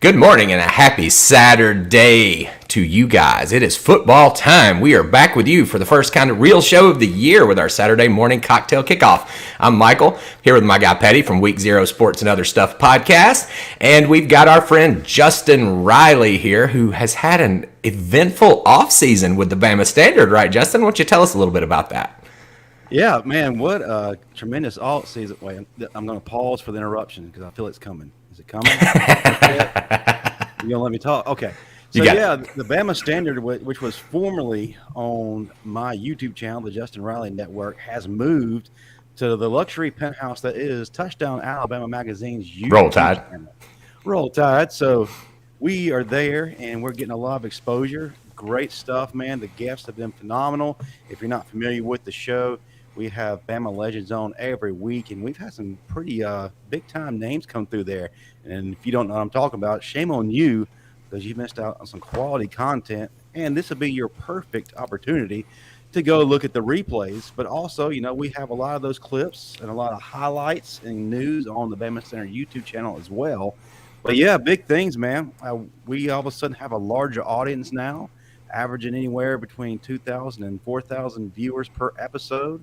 Good morning and a happy Saturday to you guys. It is football time. We are back with you for the first kind of real show of the year with our Saturday morning cocktail kickoff. I'm Michael, here with my guy Pettey from Week 0 Sports and Other Stuff podcast. And we've got our friend Justin Riley here, who has had an eventful offseason with the Bama Standard, right, Justin? Why don't you tell us a little bit about that? Yeah, man, what a tremendous offseason. Wait, I'm going to pause for the interruption because I feel it's coming. Is it coming? You gonna let me talk? Okay. So the Bama Standard, which was formerly on my YouTube channel, the Justin Riley Network, has moved to the luxury penthouse that is Touchdown Alabama Magazine's YouTube Roll Tide. channel. Roll Tide. So we are there, and we're getting a lot of exposure. Great stuff, man. The guests have been phenomenal. If you're not familiar with the show, we have Bama Legends on every week, and we've had some pretty big-time names come through there. And if you don't know what I'm talking about, shame on you because you missed out on some quality content. And this will be your perfect opportunity to go look at the replays. But also, you know, we have a lot of those clips and a lot of highlights and news on the Bama Center YouTube channel as well. But, yeah, big things, man. We all of a sudden have a larger audience now, averaging anywhere between 2,000 and 4,000 viewers per episode.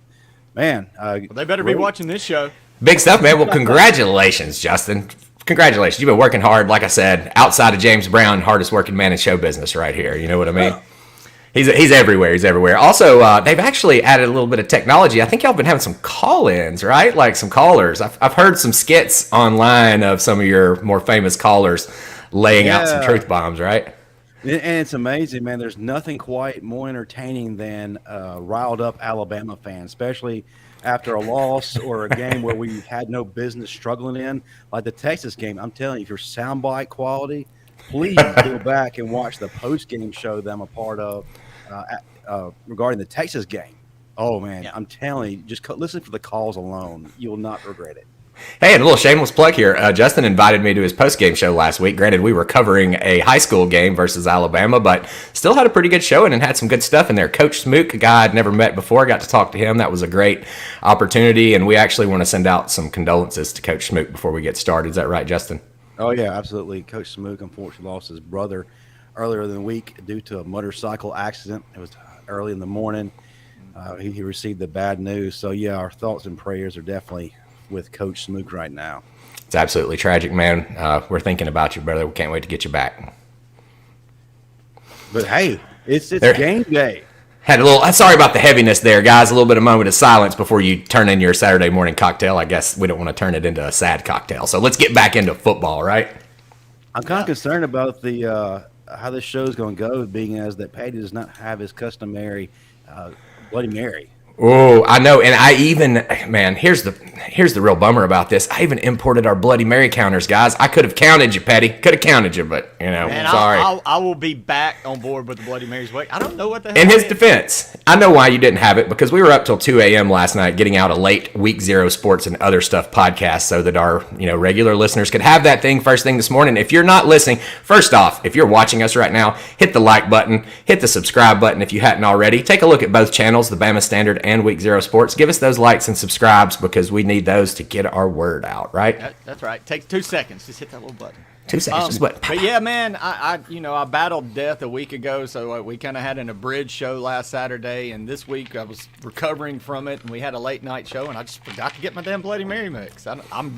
Man, well, they better be watching this show. Big stuff, man. Well, congratulations, Justin. Congratulations. You've been working hard, like I said, outside of James Brown, hardest working man in show business right here. You know what I mean? He's everywhere. He's everywhere. Also, they've actually added a little bit of technology. I think y'all been having some call-ins, right? Like some callers. I've heard some skits online of some of your more famous callers laying out some truth bombs, right? And it's amazing, man. There's nothing quite more entertaining than riled up Alabama fans, especially after a loss or a game where we had no business struggling in, like the Texas game. I'm telling you, if you're soundbite quality, please go back and watch the post-game show that I'm a part of regarding the Texas game. Oh, man, I'm telling you, just listen for the calls alone. You will not regret it. Hey, and a little shameless plug here. Justin invited me to his post-game show last week. Granted, we were covering a high school game versus Alabama, but still had a pretty good showing and had some good stuff in there. Coach Smoot, a guy I'd never met before, got to talk to him. That was a great opportunity, and we actually want to send out some condolences to Coach Smoot before we get started. Is that right, Justin? Oh, yeah, absolutely. Coach Smoot unfortunately lost his brother earlier in the week due to a motorcycle accident. It was early in the morning. He received the bad news. So, yeah, our thoughts and prayers are definitely with Coach Smoot right now. It's absolutely tragic, man. We're thinking about you, brother. We can't wait to get you back. But hey, it's game day. Had a little. Sorry about the heaviness there, guys. A little bit of moment of silence before you turn in your Saturday morning cocktail. I guess we don't want to turn it into a sad cocktail. So let's get back into football, right? I'm kind of concerned about the how this show is going to go, being as that Pettey does not have his customary Bloody Mary. Oh, I know, and I even, man, here's the real bummer about this. I even imported our Bloody Mary counters, guys. I could have counted you, Pettey. Could have counted you, but, you know, man, sorry. I will be back on board with the Bloody Mary's way. I don't know what the hell. In his defense, I know why you didn't have it, because we were up till 2 a.m. last night getting out a late Week 0 Sports and Other Stuff podcast so that our, regular listeners could have that thing first thing this morning. If you're not listening, first off, if you're watching us right now, hit the like button, hit the subscribe button if you hadn't already. Take a look at both channels, the Bama Standard and Week 0 Sports. Give us those likes and subscribes because we need those to get our word out, right? That's right. Takes 2 seconds. Just hit that little button. 2 seconds. But yeah, man, I battled death a week ago, so we kind of had an abridged show last Saturday, and this week I was recovering from it, and we had a late night show, and I just forgot to get my damn Bloody Mary mix.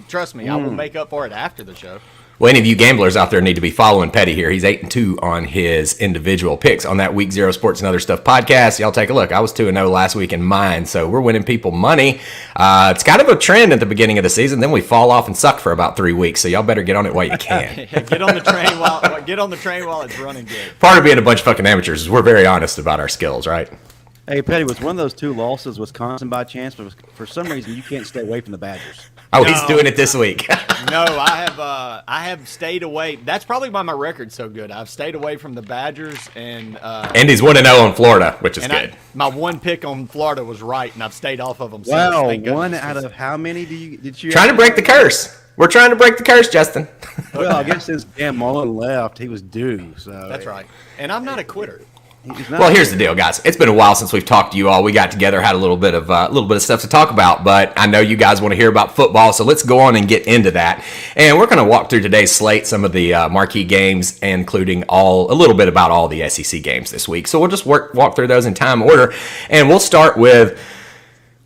Trust me, I will make up for it after the show. Well, any of you gamblers out there need to be following Pettey here. He's 8-2 on his individual picks on that Week 0 Sports and Other Stuff podcast. Y'all take a look. I was 2-0 last week in mine, so we're winning people money. It's kind of a trend at the beginning of the season. Then we fall off and suck for about 3 weeks, so y'all better get on it while you can. Get on the train while it's running good. Part of being a bunch of fucking amateurs is we're very honest about our skills, right? Hey, Pettey, was one of those 2 losses Wisconsin by chance, but for some reason you can't stay away from the Badgers? Oh, no. He's doing it this week. No, I have stayed away. That's probably why my record's so good. I've stayed away from the Badgers and he's 1-0 on Florida, which is good. My one pick on Florida was right, and I've stayed off of them. Wow, one out of how many did you? Trying to break the curse. We're trying to break the curse, Justin. Well, I guess since Dan Mullen left, he was due. So that's right. And I'm not a quitter. Well, here's the deal, guys. It's been a while since we've talked to you all. We got together, had a little bit of stuff to talk about, but I know you guys want to hear about football, so let's go on and get into that. And we're going to walk through today's slate, some of the marquee games, including a little bit about all the SEC games this week. So we'll just walk through those in time order, and we'll start with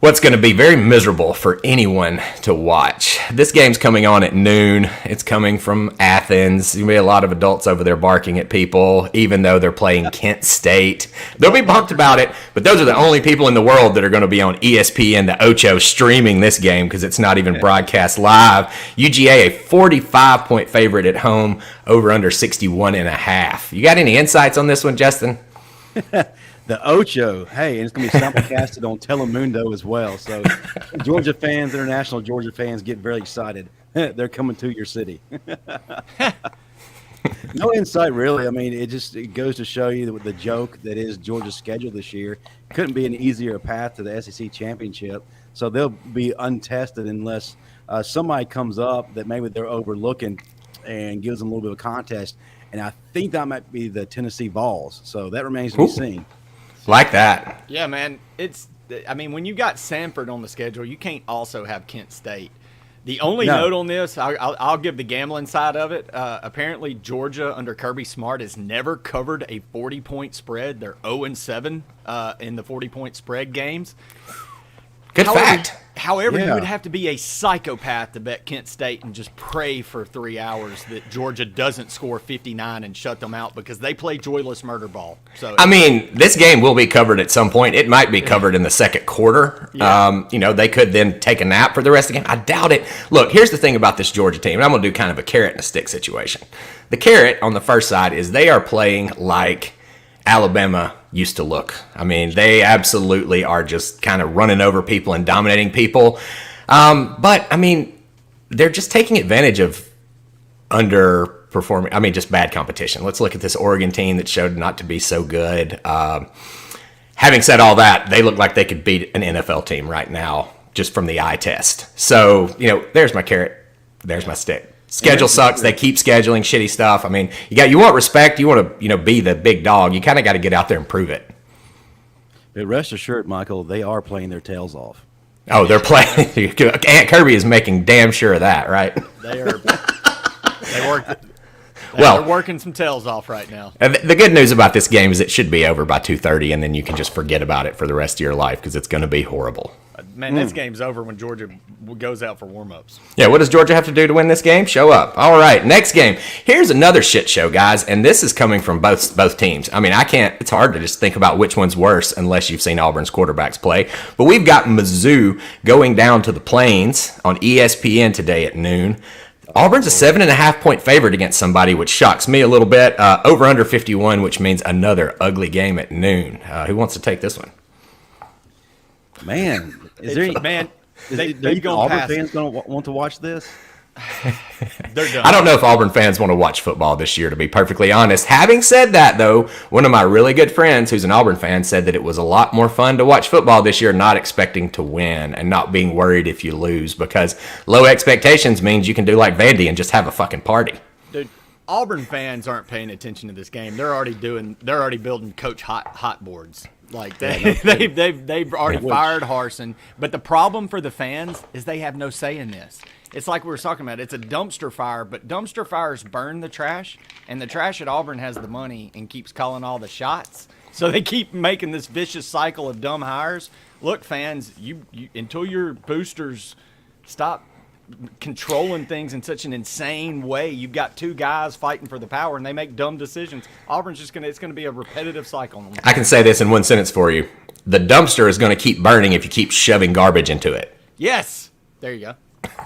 what's going to be very miserable for anyone to watch. This game's coming on at noon. It's coming from Athens. There'll be a lot of adults over there barking at people, even though they're playing Kent State. They'll be bumped about it, but those are the only people in the world that are going to be on ESPN, the Ocho, streaming this game because it's not even broadcast live. UGA, a 45-point favorite at home, over under 61.5. You got any insights on this one, Justin? The Ocho, hey, and it's going to be simulcasted on Telemundo as well. So Georgia fans, international Georgia fans, get very excited. They're coming to your city. No insight, really. I mean, it goes to show you the joke that is Georgia's schedule this year. Couldn't be an easier path to the SEC championship. So they'll be untested unless somebody comes up that maybe they're overlooking and gives them a little bit of a contest. And I think that might be the Tennessee Vols. So that remains to be seen. Like that. Yeah, man. When you got Sanford on the schedule, you can't also have Kent State. The only note on this, I'll give the gambling side of it. Apparently, Georgia under Kirby Smart has never covered a 40-point spread. They're 0-7 in the 40-point spread games. Good fact. However, you would have to be a psychopath to bet Kent State and just pray for 3 hours that Georgia doesn't score 59 and shut them out because they play joyless murder ball. So this game will be covered at some point. It might be covered in the second quarter. Yeah. They could then take a nap for the rest of the game. I doubt it. Look, here's the thing about this Georgia team, and I'm going to do kind of a carrot and a stick situation. The carrot on the first side is they are playing like Alabama used to look. I mean, they absolutely are just kind of running over people and dominating people. But, I mean, they're just taking advantage of underperforming, just bad competition. Let's look at this Oregon team that showed not to be so good. Having said all that, they look like they could beat an NFL team right now just from the eye test. So, there's my carrot. There's my stick. Schedule sucks. They keep scheduling shitty stuff. I mean, you want respect. You want to, be the big dog. You kind of got to get out there and prove it. But rest assured, Michael, they are playing their tails off. Oh, they're playing. Aunt Kirby is making damn sure of that, right? They are. They're working some tails off right now. The good news about this game is it should be over by 2:30, and then you can just forget about it for the rest of your life because it's going to be horrible. Man, this game's over when Georgia goes out for warm-ups. Yeah, what does Georgia have to do to win this game? Show up. All right, next game. Here's another shit show, guys, and this is coming from both teams. I mean, it's hard to just think about which one's worse unless you've seen Auburn's quarterbacks play. But we've got Mizzou going down to the Plains on ESPN today at noon. Auburn's a 7.5-point favorite against somebody, which shocks me a little bit. Over under 51, which means another ugly game at noon. Who wants to take this one? Man, they Auburn fans going to want to watch this? They're done. I don't know if Auburn fans want to watch football this year, to be perfectly honest. Having said that, though, one of my really good friends who's an Auburn fan said that it was a lot more fun to watch football this year, not expecting to win and not being worried if you lose, because low expectations means you can do like Vandy and just have a fucking party. Dude, Auburn fans aren't paying attention to this game. They're already building coach hot boards. Like they've already fired Harsin. But the problem for the fans is they have no say in this. It's like we were talking about. It's a dumpster fire, but dumpster fires burn the trash, and the trash at Auburn has the money and keeps calling all the shots. So they keep making this vicious cycle of dumb hires. Look, fans, you until your boosters stop controlling things in such an insane way. You've got two guys fighting for the power, and they make dumb decisions. Auburn's just it's going to be a repetitive cycle. I can say this in one sentence for you. The dumpster is going to keep burning if you keep shoving garbage into it. Yes. There you go.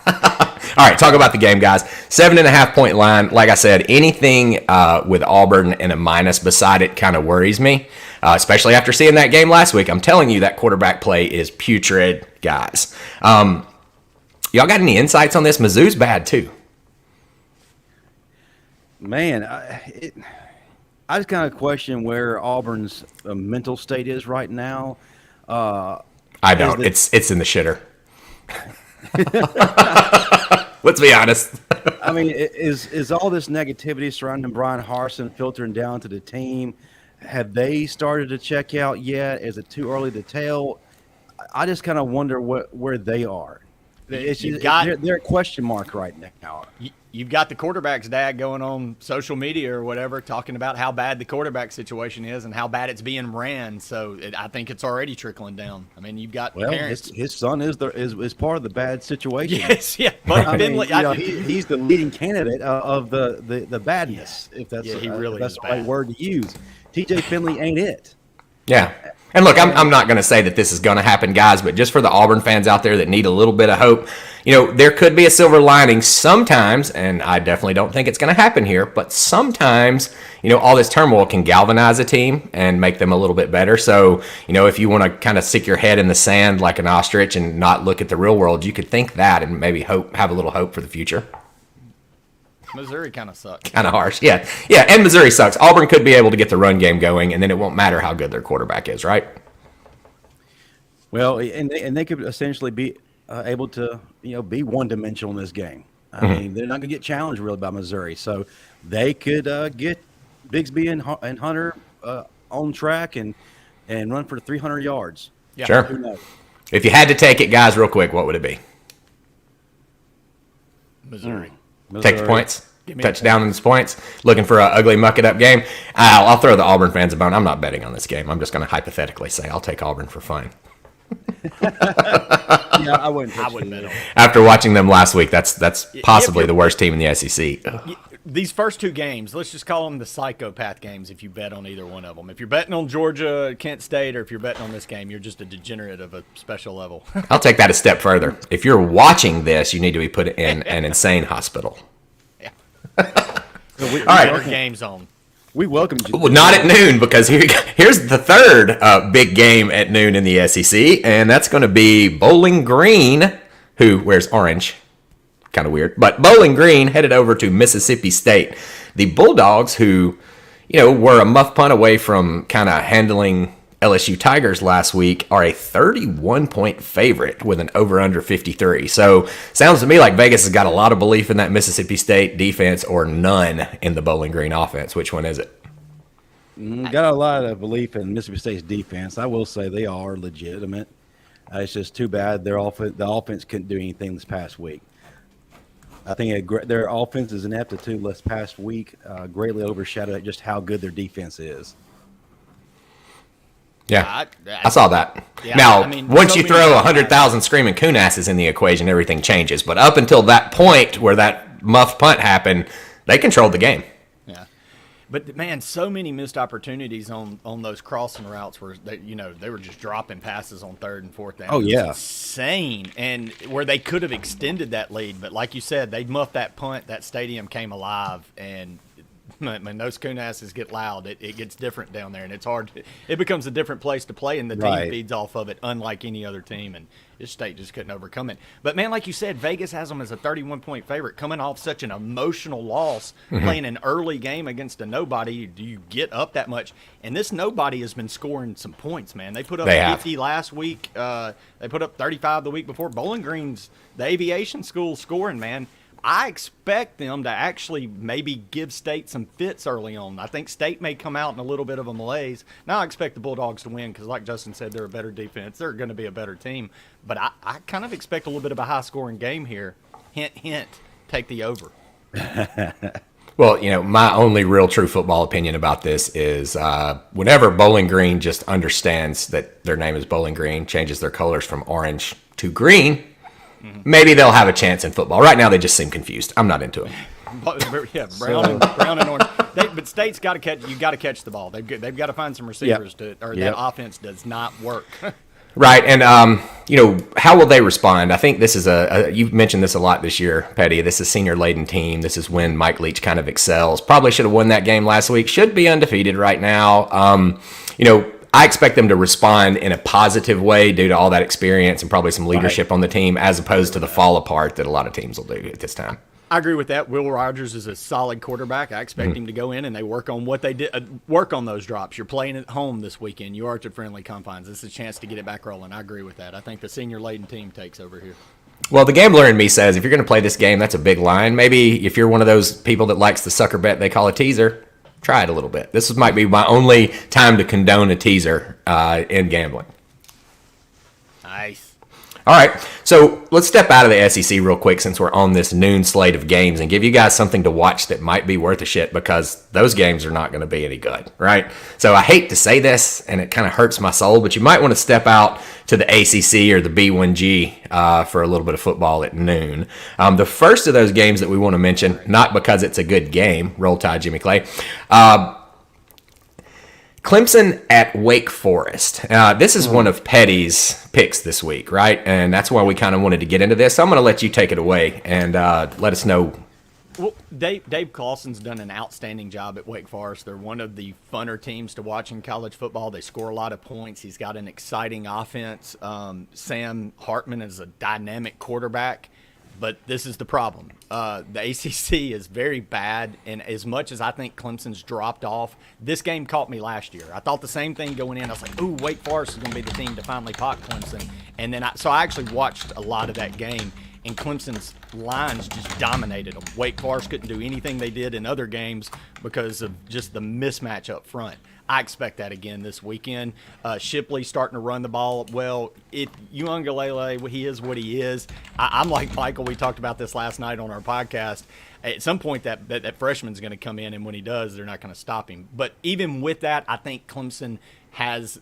All right, talk about the game, guys. 7.5-point line. Like I said, anything with Auburn and a minus beside it kind of worries me, especially after seeing that game last week. I'm telling you, that quarterback play is putrid, guys. Y'all got any insights on this? Mizzou's bad, too. Man, I just kind of question where Auburn's mental state is right now. I don't. It's in the shitter. Let's be honest. I mean, is all this negativity surrounding Brian Harsin filtering down to the team? Have they started to check out yet? Is it too early to tell? I just kind of wonder where they are. They're a question mark right now. You've got the quarterback's dad going on social media or whatever, talking about how bad the quarterback situation is and how bad it's being ran. So I think it's already trickling down. I mean, you've got parents. His son is part of the bad situation. Yes, yeah. But he's the leading candidate of the badness, if that's he really that's is the right bad. word to use. TJ Finley ain't it. Yeah. And look, I'm not going to say that this is going to happen, guys, but just for the Auburn fans out there that need a little bit of hope, there could be a silver lining sometimes, and I definitely don't think it's going to happen here, but sometimes, all this turmoil can galvanize a team and make them a little bit better. So, if you want to kind of stick your head in the sand like an ostrich and not look at the real world, you could think that and maybe have a little hope for the future. Missouri kind of sucks. Kind of harsh. Yeah, and Missouri sucks. Auburn could be able to get the run game going, and then it won't matter how good their quarterback is, right? Well, and they could essentially be able to, be one-dimensional in this game. I mean, they're not going to get challenged really by Missouri, so they could get Bigsby and Hunter on track and run for 300 yards. Yeah. Sure. Who knows? If you had to take it, guys, real quick, what would it be? Missouri. Take the points. Touchdown in the points. Looking for an ugly, muck-it-up game. I'll throw the Auburn fans a bone. I'm not betting on this game. I'm just going to hypothetically say I'll take Auburn for fun. Yeah, I wouldn't bet on it. After watching them last week, that's possibly the worst team in the SEC. These first two games, let's just call them the psychopath games if you bet on either one of them. If you're betting on Georgia, Kent State, or if you're betting on this game, you're just a degenerate of a special level. I'll take that a step further. If you're watching this, you need to be put in an insane hospital. Yeah. So all right, games on. We welcome you. Well, not at noon, because here's the third big game at noon in the SEC, and that's going to be Bowling Green, who wears orange. Kind of weird. But Bowling Green headed over to Mississippi State. The Bulldogs, who, were a muff punt away from kind of handling LSU Tigers last week, are a 31-point favorite with an over-under 53. So sounds to me like Vegas has got a lot of belief in that Mississippi State defense or none in the Bowling Green offense. Which one is it? Got a lot of belief in Mississippi State's defense. I will say they are legitimate. It's just too bad the offense couldn't do anything this past week. I think their offense's ineptitude this past week greatly overshadowed just how good their defense is. Yeah, I saw that. Yeah, now, once you throw 100,000 screaming coonasses in the equation, everything changes. But up until that point where that muff punt happened, they controlled the game. Yeah. But, man, so many missed opportunities on those crossing routes where, they were just dropping passes on third and fourth down. Oh, yeah. Insane. And where they could have extended that lead. But like you said, they muffed that punt. That stadium came alive. And when those coonasses get loud, it gets different down there. And it's hard. It becomes a different place to play, and the team feeds off of it, unlike any other team. And this state just couldn't overcome it. But, man, like you said, Vegas has them as a 31-point favorite. Coming off such an emotional loss, playing an early game against a nobody, do you get up that much? And this nobody has been scoring some points, man. They put up 50 last week. They put up 35 the week before. Bowling Green's the aviation school scoring, man. I expect them to actually maybe give State some fits early on. I think State may come out in a little bit of a malaise. Now I expect the Bulldogs to win because, like Justin said, they're a better defense. They're going to be a better team. But I kind of expect a little bit of a high-scoring game here. Hint, hint, take the over. Well, my only real true football opinion about this is whenever Bowling Green just understands that their name is Bowling Green, changes their colors from orange to green, maybe they'll have a chance in football. Right now, they just seem confused. I'm not into it. Yeah, brown and orange. But State's got to catch. You got to catch the ball. They've got to find some receivers that offense does not work. Right, and how will they respond? I think this is you've mentioned this a lot this year, Pettey. This is a senior-laden team. This is when Mike Leach kind of excels. Probably should have won that game last week. Should be undefeated right now. I expect them to respond in a positive way due to all that experience and probably some leadership on the team, as opposed to the fall apart that a lot of teams will do at this time. I agree with that. Will Rogers is a solid quarterback. I expect him to go in and they work on what they did, work on those drops. You're playing at home this weekend. You are to friendly confines. This is a chance to get it back rolling. I agree with that. I think the senior-laden team takes over here. Well, the gambler in me says if you're going to play this game, that's a big line. Maybe if you're one of those people that likes the sucker bet they call a teaser, Try it a little bit. This might be my only time to condone a teaser in gambling. Nice. All right, so let's step out of the SEC real quick since we're on this noon slate of games and give you guys something to watch that might be worth a shit because those games are not going to be any good, right? So I hate to say this, and it kind of hurts my soul, but you might want to step out to the ACC or the B1G for a little bit of football at noon. The first of those games that we want to mention, not because it's a good game, Roll Tide Jimmy Clay, Clemson at Wake Forest. This is one of Pettey's picks this week, right? And that's why we kind of wanted to get into this. So I'm going to let you take it away and let us know. Well, Dave Clawson's done an outstanding job at Wake Forest. They're one of the funner teams to watch in college football. They score a lot of points. He's got an exciting offense. Sam Hartman is a dynamic quarterback. But this is the problem. The ACC is very bad, and as much as I think Clemson's dropped off, this game caught me last year. I thought the same thing going in. I was like, ooh, Wake Forest is going to be the team to finally pot Clemson. And then so I actually watched a lot of that game, and Clemson's lines just dominated them. Wake Forest couldn't do anything they did in other games because of just the mismatch up front. I expect that again this weekend. Shipley starting to run the ball well. Uiagalelei, he is what he is. I'm like Michael. We talked about this last night on our podcast. At some point, that freshman's going to come in, and when he does, they're not going to stop him. But even with that, I think Clemson has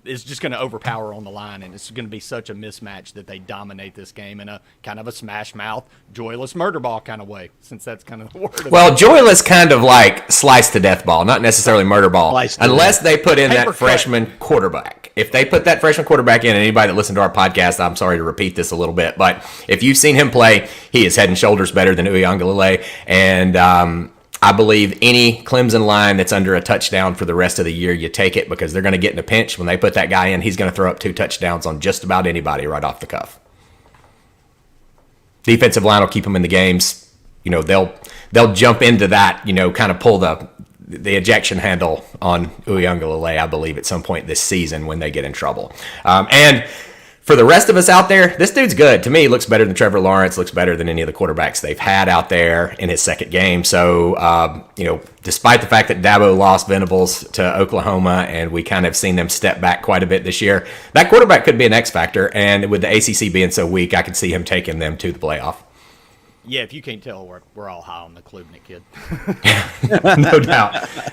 is just going to overpower on the line, and it's going to be such a mismatch that they dominate this game in a kind of a smash mouth, joyless murder ball kind of way, since that's kind of the word. Well, joyless kind of like slice to death ball, not necessarily murder ball, unless they put in that freshman quarterback. If they put that freshman quarterback in, anybody that listened to our podcast, I'm sorry to repeat this a little bit, but if you've seen him play, he is head and shoulders better than Uiagalelei, and I believe any Clemson line that's under a touchdown for the rest of the year, you take it because they're going to get in a pinch. When they put that guy in, he's going to throw up 2 touchdowns on just about anybody right off the cuff. Defensive line will keep them in the games. You know, they'll jump into that, you know, kind of pull the ejection handle on Uiagalelei, I believe, at some point this season when they get in trouble. And for the rest of us out there, this dude's good. To me, he looks better than Trevor Lawrence, looks better than any of the quarterbacks they've had out there in his second game. So, you know, despite the fact that Dabo lost Venables to Oklahoma and we kind of seen them step back quite a bit this year, that quarterback could be an X factor. And with the ACC being so weak, I could see him taking them to the playoff. Yeah, if you can't tell, we're all high on the Klubnik kid.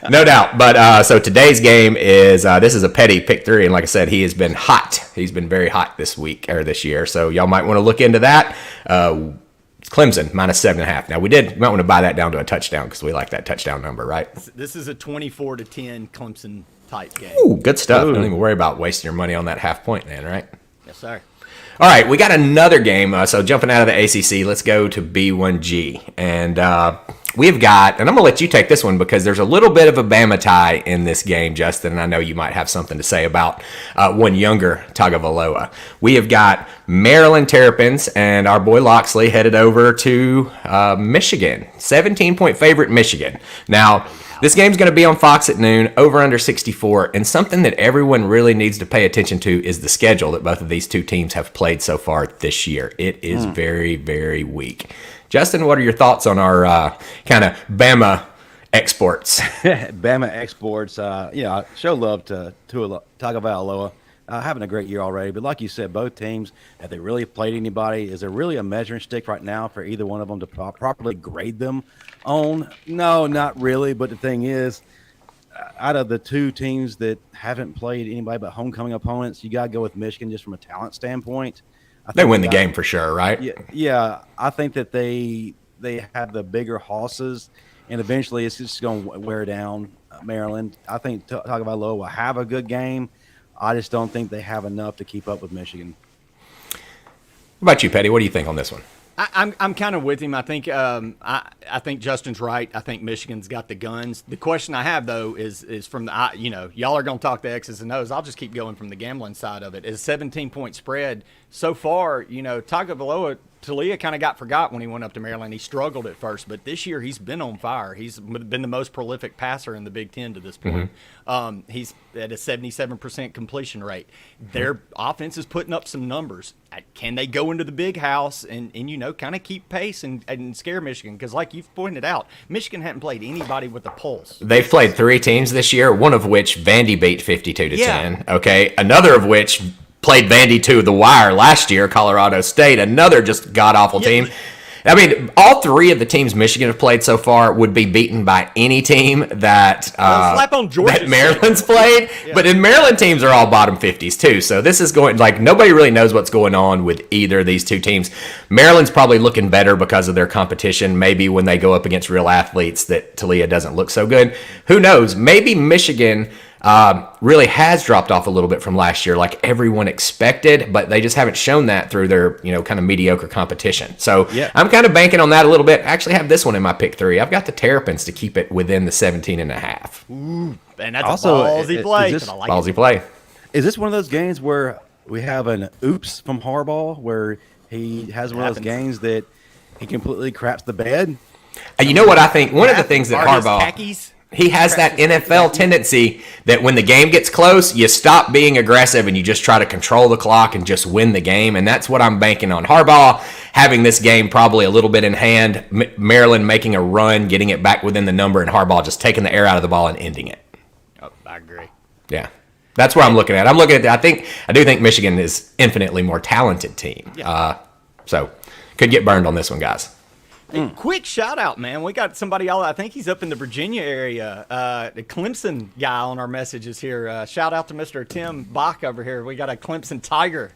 No doubt. But so today's game is this is a Pettey pick 3, and like I said, he has been hot. He's been very hot this week or this year. So y'all might want to look into that. Clemson -7.5. Now we might want to buy that down to a touchdown because we like that touchdown number, right? This is a 24-10 Clemson type game. Ooh, good stuff. Don't even worry about wasting your money on that half point, man. Right? Yes, sir. All right, we got another game. So jumping out of the ACC, let's go to B1G. And we've got, and I'm going to let you take this one because there's a little bit of a Bama tie in this game, Justin, and I know you might have something to say about one younger Tagovailoa. We have got Maryland Terrapins and our boy Loxley headed over to Michigan. 17-point favorite Michigan. Now, this game's going to be on Fox at noon, over under 64, and something that everyone really needs to pay attention to is the schedule that both of these two teams have played so far this year. It is very, very weak. Justin, what are your thoughts on our kind of Bama exports? Bama exports, show love to Tagovailoa. Having a great year already, but like you said, both teams, have they really played anybody? Is there really a measuring stick right now for either one of them to properly grade them on? No, not really. But the thing is, out of the two teams that haven't played anybody but homecoming opponents, you got to go with Michigan just from a talent standpoint. They win the game for sure, right? Yeah, I think that they have the bigger horses, and eventually it's just going to wear down Maryland. I think Tagovailoa will have a good game. I just don't think they have enough to keep up with Michigan. What about you, Pettey? What do you think on this one? I'm kind of with him. I think I think Justin's right. I think Michigan's got the guns. The question I have though is from the y'all are going to talk the X's and O's. I'll just keep going from the gambling side of it. Is 17-point spread so far? Tagovailoa Talia kind of got forgot when he went up to Maryland. He struggled at first, but this year he's been on fire. He's been the most prolific passer in the Big Ten to this point. He's at a 77% completion rate. Their offense is putting up some numbers. Can they go into the big house and kind of keep pace and scare Michigan? Because like you've pointed out, Michigan hadn't played anybody with a pulse. They've played 3 teams this year, one of which Vandy beat 52-10. Okay, another of which played Vandy to the wire last year, Colorado State, another just god-awful team. I mean, all 3 of the teams Michigan have played so far would be beaten by any team that Maryland's played. Yeah. But in Maryland, teams are all bottom 50s too. So this is going, like, nobody really knows what's going on with either of these 2 teams. Maryland's probably looking better because of their competition. Maybe when they go up against real athletes that Talia doesn't look so good. Who knows? Maybe Michigan really has dropped off a little bit from last year, like everyone expected, but they just haven't shown that through their, kind of mediocre competition. So I'm kind of banking on that a little bit. I actually have this one in my pick 3. I've got the Terrapins to keep it within the 17.5. Ooh, and that's also a ballsy play. Ballsy play. Is this one of those games where we have an oops from Harbaugh, where he has one of those games that he completely craps the bed? You know what I think? One of the things that Harbaugh... He has that NFL tendency that when the game gets close, you stop being aggressive and you just try to control the clock and just win the game. And that's what I'm banking on. Harbaugh having this game probably a little bit in hand, Maryland making a run, getting it back within the number, and Harbaugh just taking the air out of the ball and ending it. Oh, I agree. Yeah. That's where I'm looking at. I'm looking at that. I do think Michigan is infinitely more talented team. Yeah. So could get burned on this one, guys. Hey, quick shout out, man. We got somebody I think he's up in the Virginia area. The Clemson guy on our messages here. Shout out to Mr. Tim Bach over here. We got a Clemson Tiger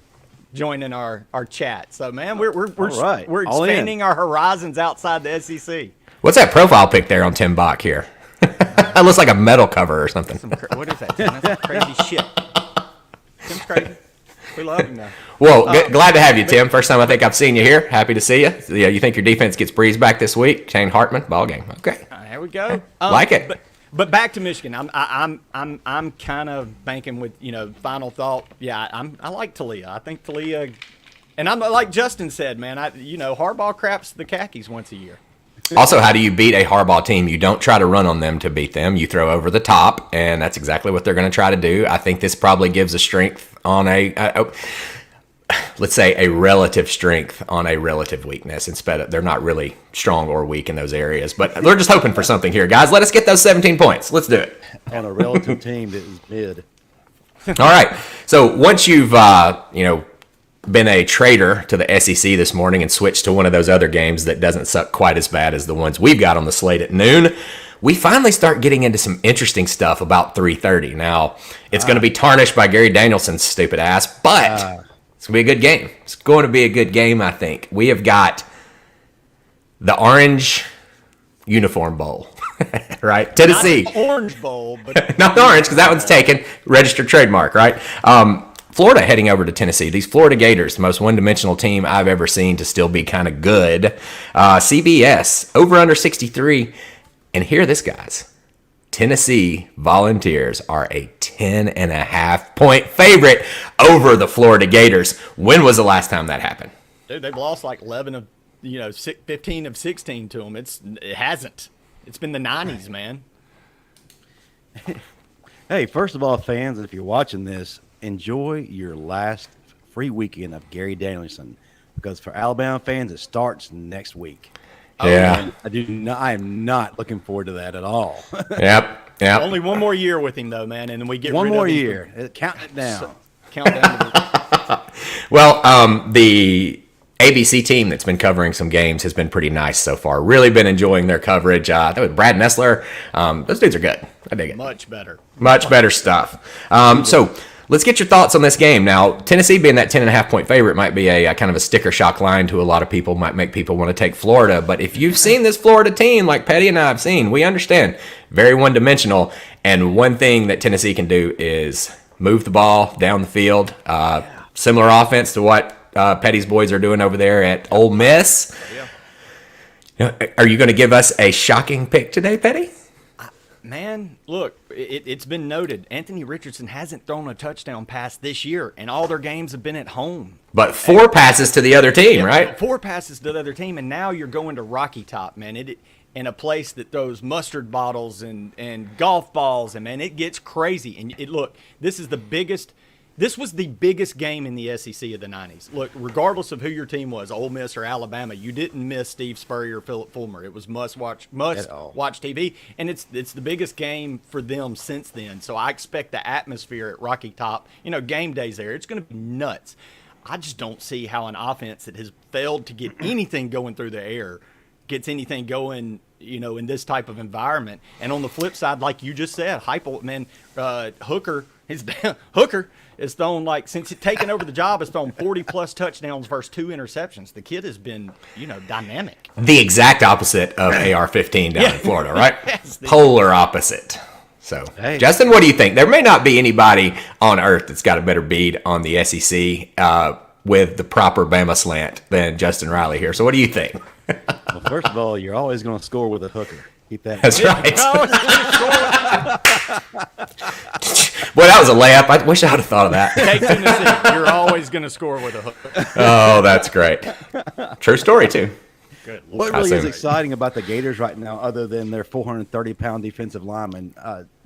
joining our chat. So, man, we're expanding our horizons outside the SEC. What's that profile pic there on Tim Bach here? That looks like a metal cover or something. What is that, Tim? That's some crazy shit. Tim's crazy. We love him now. Well, glad to have you, Tim. First time I think I've seen you here. Happy to see you. Yeah, you think your defense gets breezed back this week? Shane Hartman, ball game. Okay, there we go. Like it. But back to Michigan. I'm kind of banking with final thought. Yeah, I like Talia. I think Talia, and I'm like Justin said, man. Harbaugh craps the khakis once a year. Also, how do you beat a Harbaugh team? You don't try to run on them to beat them. You throw over the top, and that's exactly what they're going to try to do. I think this probably gives a strength on let's say a relative strength on a relative weakness. Instead of, they're not really strong or weak in those areas, but they're just hoping for something here, guys. Let us get those 17 points. Let's do it. On a relative team that is mid. All right. So once you've, been a traitor to the SEC this morning and switched to one of those other games that doesn't suck quite as bad as the ones we've got on the slate at noon, we finally start getting into some interesting stuff about 3:30. Now, it's going to be tarnished by Gary Danielson's stupid ass, but it's going to be a good game. It's going to be a good game, I think. We have got the Orange Uniform Bowl, right? Tennessee. Not the Orange Bowl, but not the Orange, because that one's taken. Registered trademark, right? Florida heading over to Tennessee. These Florida Gators, the most one-dimensional team I've ever seen to still be kind of good. CBS, over under 63. And hear this, guys. Tennessee Volunteers are a 10.5-point favorite over the Florida Gators. When was the last time that happened? Dude, they've lost like 15 of 16 to them. It hasn't. It's been the 90s, man. Hey, first of all, fans, if you're watching this, enjoy your last free weekend of Gary Danielson, because for Alabama fans, it starts next week. Yeah, I am not looking forward to that at all. Yep. Only one more year with him, though, man, and then we get one rid more of year. Counting it down. Well, the ABC team that's been covering some games has been pretty nice so far. Really been enjoying their coverage. That was Brad Nessler. Those dudes are good. I dig it. Much better stuff. So let's get your thoughts on this game. Now, Tennessee being that 10.5-point favorite might be a kind of a sticker shock line to a lot of people, might make people want to take Florida. But if you've seen this Florida team like Pettey and I have seen, we understand. Very one-dimensional. And one thing that Tennessee can do is move the ball down the field. Similar offense to what Pettey's boys are doing over there at Ole Miss. Yeah. Are you going to give us a shocking pick today, Pettey? Man, look, it's been noted. Anthony Richardson hasn't thrown a touchdown pass this year, and all their games have been at home. But 4 passes to the other team, right? 4 passes to the other team, and now you're going to Rocky Top, man. In a place that throws mustard bottles and golf balls, and man, it gets crazy. And look, this was the biggest game in the SEC of the 90s. Look, regardless of who your team was, Ole Miss or Alabama, you didn't miss Steve Spurrier or Philip Fulmer. It was must watch TV, and it's the biggest game for them since then. So I expect the atmosphere at Rocky Top, game days there, it's going to be nuts. I just don't see how an offense that has failed to get anything going through the air gets anything going, in this type of environment. And on the flip side, like you just said, Hooker is thrown, since he's taken over the job, has thrown 40-plus touchdowns versus 2 interceptions. The kid has been, dynamic. The exact opposite of AR-15 down in Florida, right? Yes, polar opposite. So, hey. Justin, what do you think? There may not be anybody on earth that's got a better bead on the SEC with the proper Bama slant than Justin Riley here. So what do you think? Well, first of all, you're always going to score with a hooker. Keep that. That's right. Boy, that was a layup. I wish I would have thought of that. Take Tennessee. You're always going to score with a hooker. Oh, that's great. True story, too. Good. What really is exciting about the Gators right now, other than their 430-pound defensive lineman,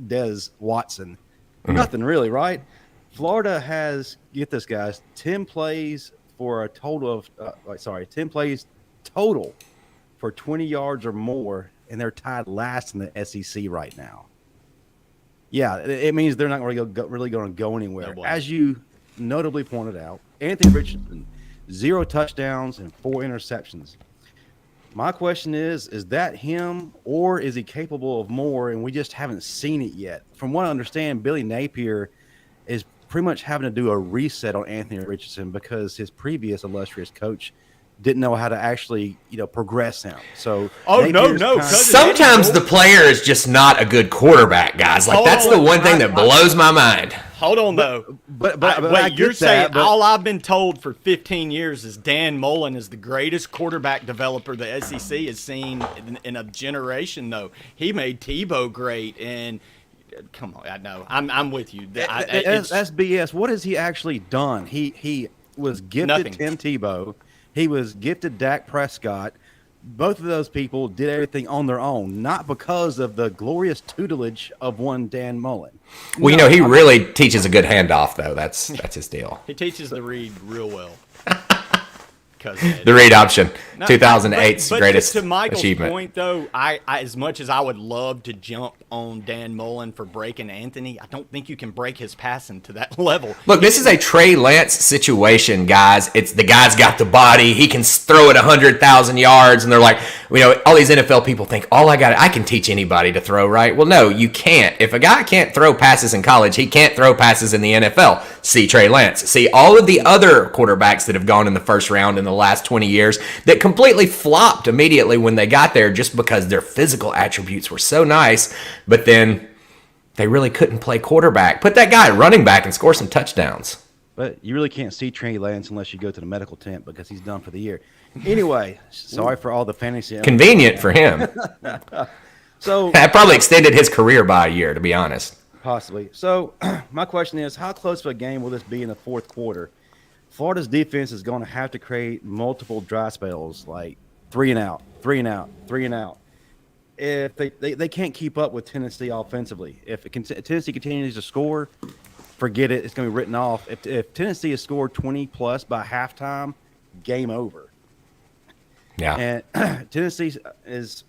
Des Watson? Nothing really, right? Florida has, get this, guys, 10 plays for a total of 10 plays total for 20 yards or more, and they're tied last in the SEC right now. Yeah, it means they're not really going to go anywhere. As you notably pointed out, Anthony Richardson, 0 touchdowns and 4 interceptions. My question is that him, or is he capable of more, and we just haven't seen it yet? From what I understand, Billy Napier is pretty much having to do a reset on Anthony Richardson because his previous illustrious coach didn't know how to actually, progress him. So, sometimes the player is just not a good quarterback, guys. That's the one thing that blows my mind. Hold on, though. But you're saying all I've been told for 15 years is Dan Mullen is the greatest quarterback developer the SEC has seen in a generation, though. He made Tebow great, and come on, I know. I'm with you. That's BS. What has he actually done? He was gifted Tim Tebow. He was gifted Dak Prescott. Both of those people did everything on their own, not because of the glorious tutelage of one Dan Mullen. Well, he really teaches a good handoff, though. That's his deal. He teaches the read real well. The read option, 2008's greatest to Michael's achievement. Point, though, I as much as I would love to jump on Dan Mullen for breaking Anthony, I don't think you can break his passing to that level. Look, this is a Trey Lance situation, guys. It's the guy's got the body. He can throw it 100,000 yards, and they're like, all these NFL people think, I can teach anybody to throw, right? Well, no, you can't. If a guy can't throw passes in college, he can't throw passes in the NFL. See Trey Lance. See all of the other quarterbacks that have gone in the first round in the last 20 years that completely flopped immediately when they got there just because their physical attributes were so nice, but then they really couldn't play quarterback. Put that guy at running back and score some touchdowns. But you really can't see Trey Lance unless you go to the medical tent because he's done for the year. Anyway, sorry for all the fantasy. Convenient for him. So that probably extended his career by a year, to be honest. Possibly. So my question is, how close of a game will this be in the fourth quarter? Florida's defense is going to have to create multiple dry spells, like 3 and out, 3 and out, 3 and out. If they can't keep up with Tennessee offensively, if Tennessee continues to score, forget it. It's going to be written off. If Tennessee has scored 20-plus by halftime, game over. Yeah. And Tennessee is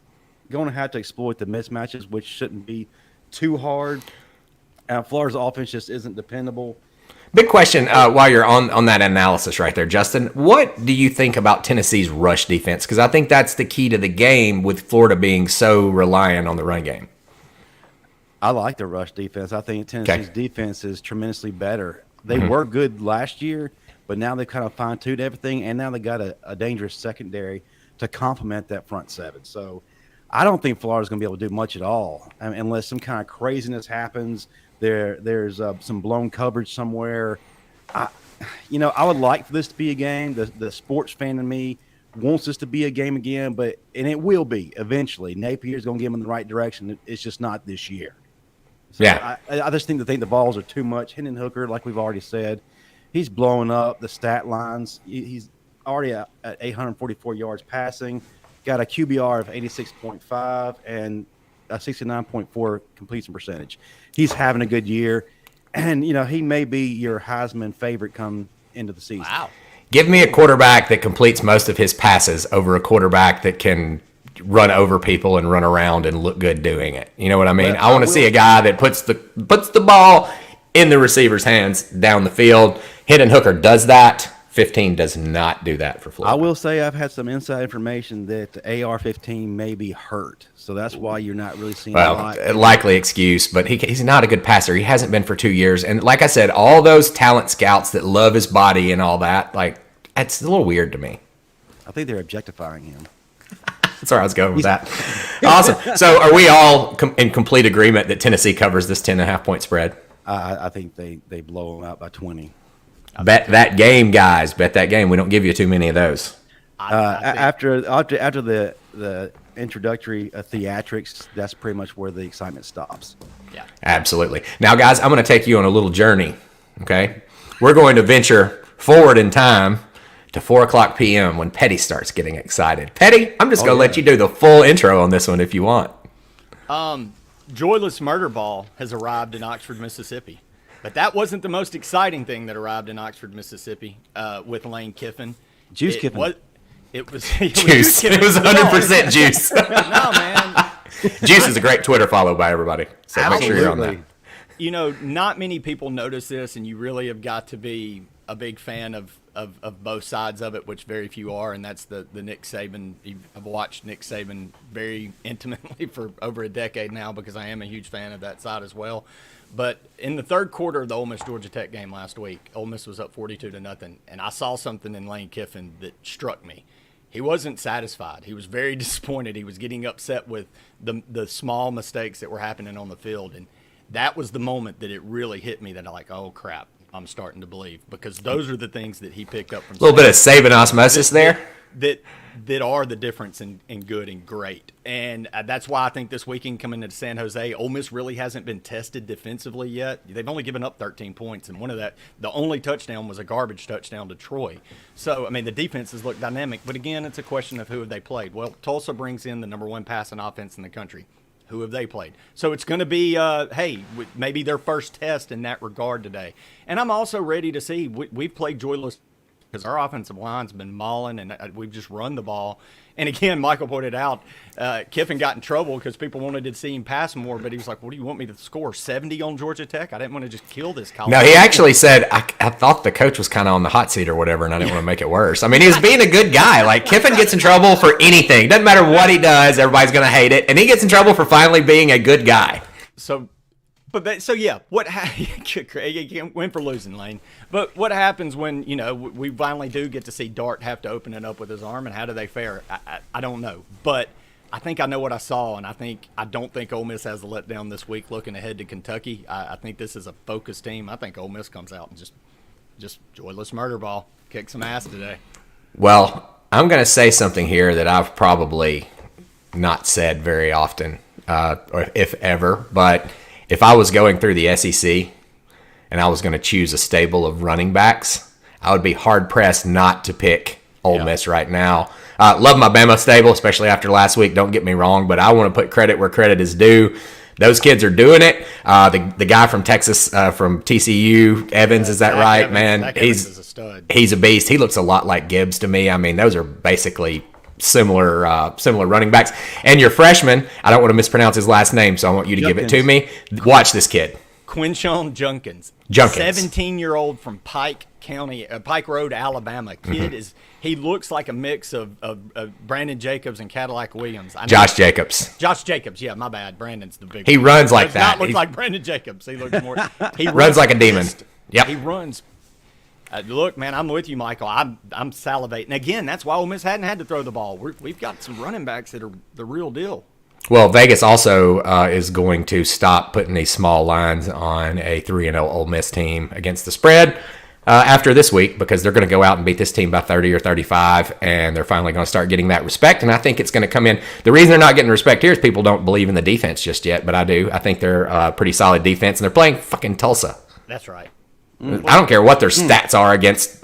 going to have to exploit the mismatches, which shouldn't be too hard. Florida's offense just isn't dependable. Big question while you're on that analysis right there, Justin. What do you think about Tennessee's rush defense? Because I think that's the key to the game with Florida being so reliant on the run game. I like the rush defense. I think Tennessee's defense is tremendously better. They were good last year, but now they've kind of fine-tuned everything, and now they got a dangerous secondary to complement that front seven. So I don't think Florida's going to be able to do much at all unless some kind of craziness happens. There's some blown coverage somewhere. I would like for this to be a game. The sports fan in me wants this to be a game again, and it will be eventually. Napier's going to get him in the right direction. It's just not this year. So Yeah. I just think the balls are too much. Hendon Hooker, like we've already said, he's blowing up the stat lines. He's already at 844 yards passing, got a QBR of 86.5 and a 69.4 completion percentage. He's having a good year, and he may be your Heisman favorite come into the season. Wow. Give me a quarterback that completes most of his passes over a quarterback that can run over people and run around and look good doing it. You know what I mean? Well, I want to see a guy that puts the ball in the receiver's hands down the field. Hendon Hooker does that. 15 does not do that for Florida. I will say I've had some inside information that the AR-15 may be hurt, so that's why you're not really seeing a lot. A likely excuse, but he's not a good passer. He hasn't been for 2 years. And like I said, all those talent scouts that love his body and all that, like, it's a little weird to me. I think they're objectifying him. That's where I was going with that. Awesome. So are we all in complete agreement that Tennessee covers this 10.5-point spread? I think they blow them out by 20. Bet that game, guys. Bet that game. We don't give you too many of those. After the introductory theatrics, that's pretty much where the excitement stops. Yeah. Absolutely. Now, guys, I'm going to take you on a little journey, okay? We're going to venture forward in time to 4 o'clock p.m. when Pettey starts getting excited. Pettey, I'm just going to let you do the full intro on this one if you want. Joyless Murder Ball has arrived in Oxford, Mississippi. But that wasn't the most exciting thing that arrived in Oxford, Mississippi with Lane Kiffin. Juice Kiffin. It was Juice. It was 100% Juice. No, man. Juice is a great Twitter follow by everybody. So make sure you're on that. Not many people notice this, and you really have got to be a big fan of both sides of it, which very few are, and that's the Nick Saban. I've watched Nick Saban very intimately for over a decade now because I am a huge fan of that side as well. But in the third quarter of the Ole Miss-Georgia Tech game last week, Ole Miss was up 42-0, and I saw something in Lane Kiffin that struck me. He wasn't satisfied. He was very disappointed. He was getting upset with the small mistakes that were happening on the field, and that was the moment that it really hit me that I'm like, oh, crap, I'm starting to believe, because those are the things that he picked up from a little bit of Saban osmosis there. That are the difference in good and great. And that's why I think this weekend coming into San Jose, Ole Miss really hasn't been tested defensively yet. They've only given up 13 points, and the only touchdown was a garbage touchdown to Troy. So, I mean, the defenses look dynamic, but again, it's a question of who have they played. Well, Tulsa brings in the number one passing offense in the country. Who have they played? So it's going to be, maybe their first test in that regard today. And I'm also ready to see, we've played joyless because our offensive line's been mauling, and we've just run the ball. And again, Michael pointed out, Kiffin got in trouble because people wanted to see him pass more, but he was like, what do you want me to score, 70 on Georgia Tech? I didn't want to just kill this college. No, he actually said, I thought the coach was kind of on the hot seat or whatever, and I didn't want to make it worse. I mean, he was being a good guy. Like, Kiffin gets in trouble for anything. Doesn't matter what he does, everybody's going to hate it. And he gets in trouble for finally being a good guy. What you can't win for losing, Lane. But what happens when, we finally do get to see Dart have to open it up with his arm, and how do they fare? I don't know. But I think I know what I saw, and I don't think Ole Miss has a letdown this week looking ahead to Kentucky. I think this is a focused team. I think Ole Miss comes out and just joyless murder ball, kick some ass today. Well, I'm going to say something here that I've probably not said very often, or if ever, but if I was going through the SEC and I was going to choose a stable of running backs, I would be hard-pressed not to pick Ole Miss right now. Love my Bama stable, especially after last week. Don't get me wrong, but I want to put credit where credit is due. Those kids are doing it. The guy from Texas, from TCU, Evans, is that right, man? He's a stud. He's a beast. He looks a lot like Gibbs to me. I mean, those are basically similar running backs. And your freshman, I don't want to mispronounce his last name, so I want you to give it to me. Watch this kid. Quinshon Junkins. 17-year-old from Pike Road, Alabama. Kid he looks like a mix of Brandon Jacobs and Cadillac Williams. Josh Jacobs, yeah, my bad. Brandon's the big. He runs like that. Not look like Brandon Jacobs. He looks more. He runs like a demon. Yep. He runs. Look, man, I'm with you, Michael. I'm salivating. Again, that's why Ole Miss hadn't had to throw the ball. We've got some running backs that are the real deal. Well, Vegas also is going to stop putting these small lines on a 3-0 Ole Miss team against the spread. after this week because they're going to go out and beat this team by 30 or 35, and they're finally going to start getting that respect. And I think it's going to come in. The reason they're not getting respect here is people don't believe in the defense just yet, but I do. I think they're a pretty solid defense, and they're playing fucking Tulsa. That's right. I don't care what their stats are against,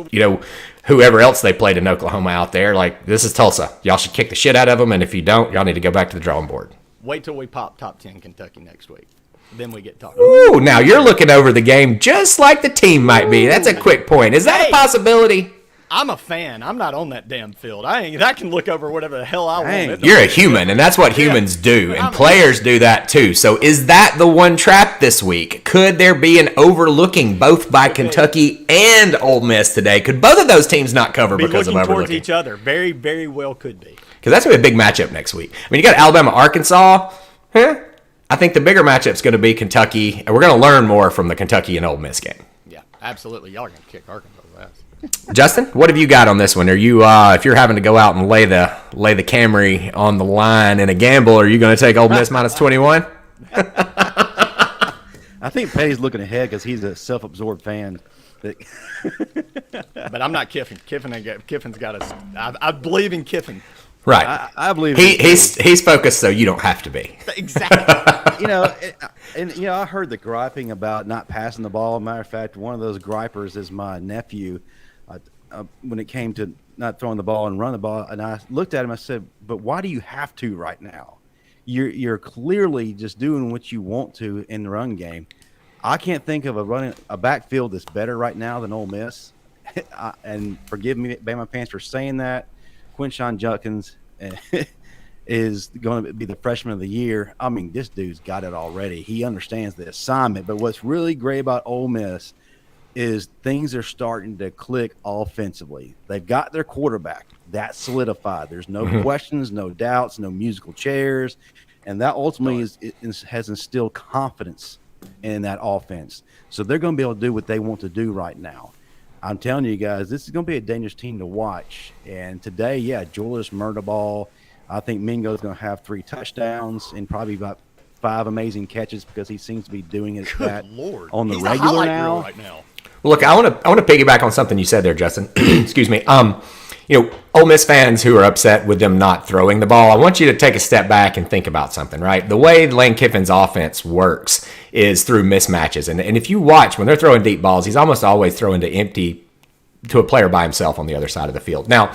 whoever else they played in Oklahoma out there. Like, this is Tulsa. Y'all should kick the shit out of them, and if you don't, y'all need to go back to the drawing board. Wait till we pop top 10 Kentucky next week. Then we get talking. Ooh, now you're looking over the game just like the team might be. That's a quick point. Is that a possibility? I'm a fan. I'm not on that damn field. I can look over whatever the hell I want. You're a human, and that's what humans do, and players do that too. So is that the one trap this week? Could there be an overlooking both by Kentucky and Ole Miss today? Could both of those teams not cover because of overlooking? Towards each other. Very, very well could be. Because that's going to be a big matchup next week. I mean, you got Alabama, Arkansas. I think the bigger matchup is going to be Kentucky, and we're going to learn more from the Kentucky and Ole Miss game. Yeah, absolutely. Y'all are going to kick Arkansas' ass. Justin, what have you got on this one? Are you, if you're having to go out and lay the Camry on the line in a gamble, are you going to take Ole Miss minus 21? I think Pettey's looking ahead because he's a self-absorbed fan. But I'm not Kiffin. Kiffin's got us. I believe in Kiffin. Right. I believe he's focused, so you don't have to be. Exactly. I heard the griping about not passing the ball. Matter of fact, one of those gripers is my nephew. When it came to not throwing the ball and running the ball, and I looked at him, I said, "But why do you have to right now? You're clearly just doing what you want to in the run game. I can't think of a backfield that's better right now than Ole Miss." And forgive me, Bama fans, for saying that. Quinshon Judkins is going to be the freshman of the year. I mean, this dude's got it already. He understands the assignment. But what's really great about Ole Miss is things are starting to click offensively. They've got their quarterback. That's solidified. There's no questions, no doubts, no musical chairs. And that ultimately has instilled confidence in that offense. So they're going to be able to do what they want to do right now. I'm telling you guys, this is going to be a dangerous team to watch. And today, Julius Murtaball. I think Mingo's going to have 3 touchdowns and probably about 5 amazing catches because he seems to be doing it on the regular now. Right now. Well, look, I want to piggyback on something you said there, Justin. Excuse me. Ole Miss fans who are upset with them not throwing the ball, I want you to take a step back and think about something, right? The way Lane Kiffin's offense works is through mismatches. And if you watch, when they're throwing deep balls, he's almost always throwing to a player by himself on the other side of the field. Now,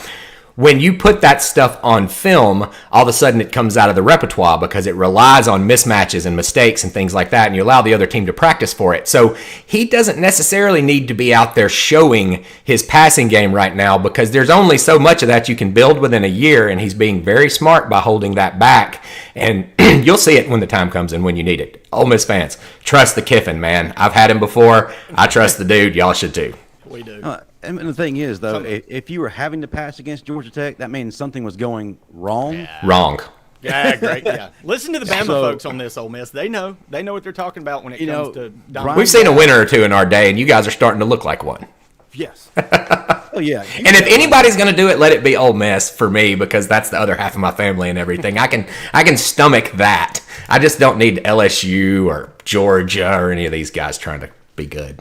when you put that stuff on film, all of a sudden it comes out of the repertoire because it relies on mismatches and mistakes and things like that, and you allow the other team to practice for it. So he doesn't necessarily need to be out there showing his passing game right now because there's only so much of that you can build within a year, and he's being very smart by holding that back. And you'll see it when the time comes and when you need it. Ole Miss fans, trust the Kiffin, man. I've had him before. I trust the dude. Y'all should too. We do. And the thing is, though, if you were having to pass against Georgia Tech, that means something was going wrong. Yeah. Wrong. Yeah, great. Yeah. Listen to the Bama folks on this, Ole Miss. They know what they're talking about when it comes to dominance. We've seen a winner or two in our day, and you guys are starting to look like one. Yes. Oh, yeah. And if anybody's going to do it, let it be Ole Miss for me because that's the other half of my family and everything. I can stomach that. I just don't need LSU or Georgia or any of these guys trying to be good.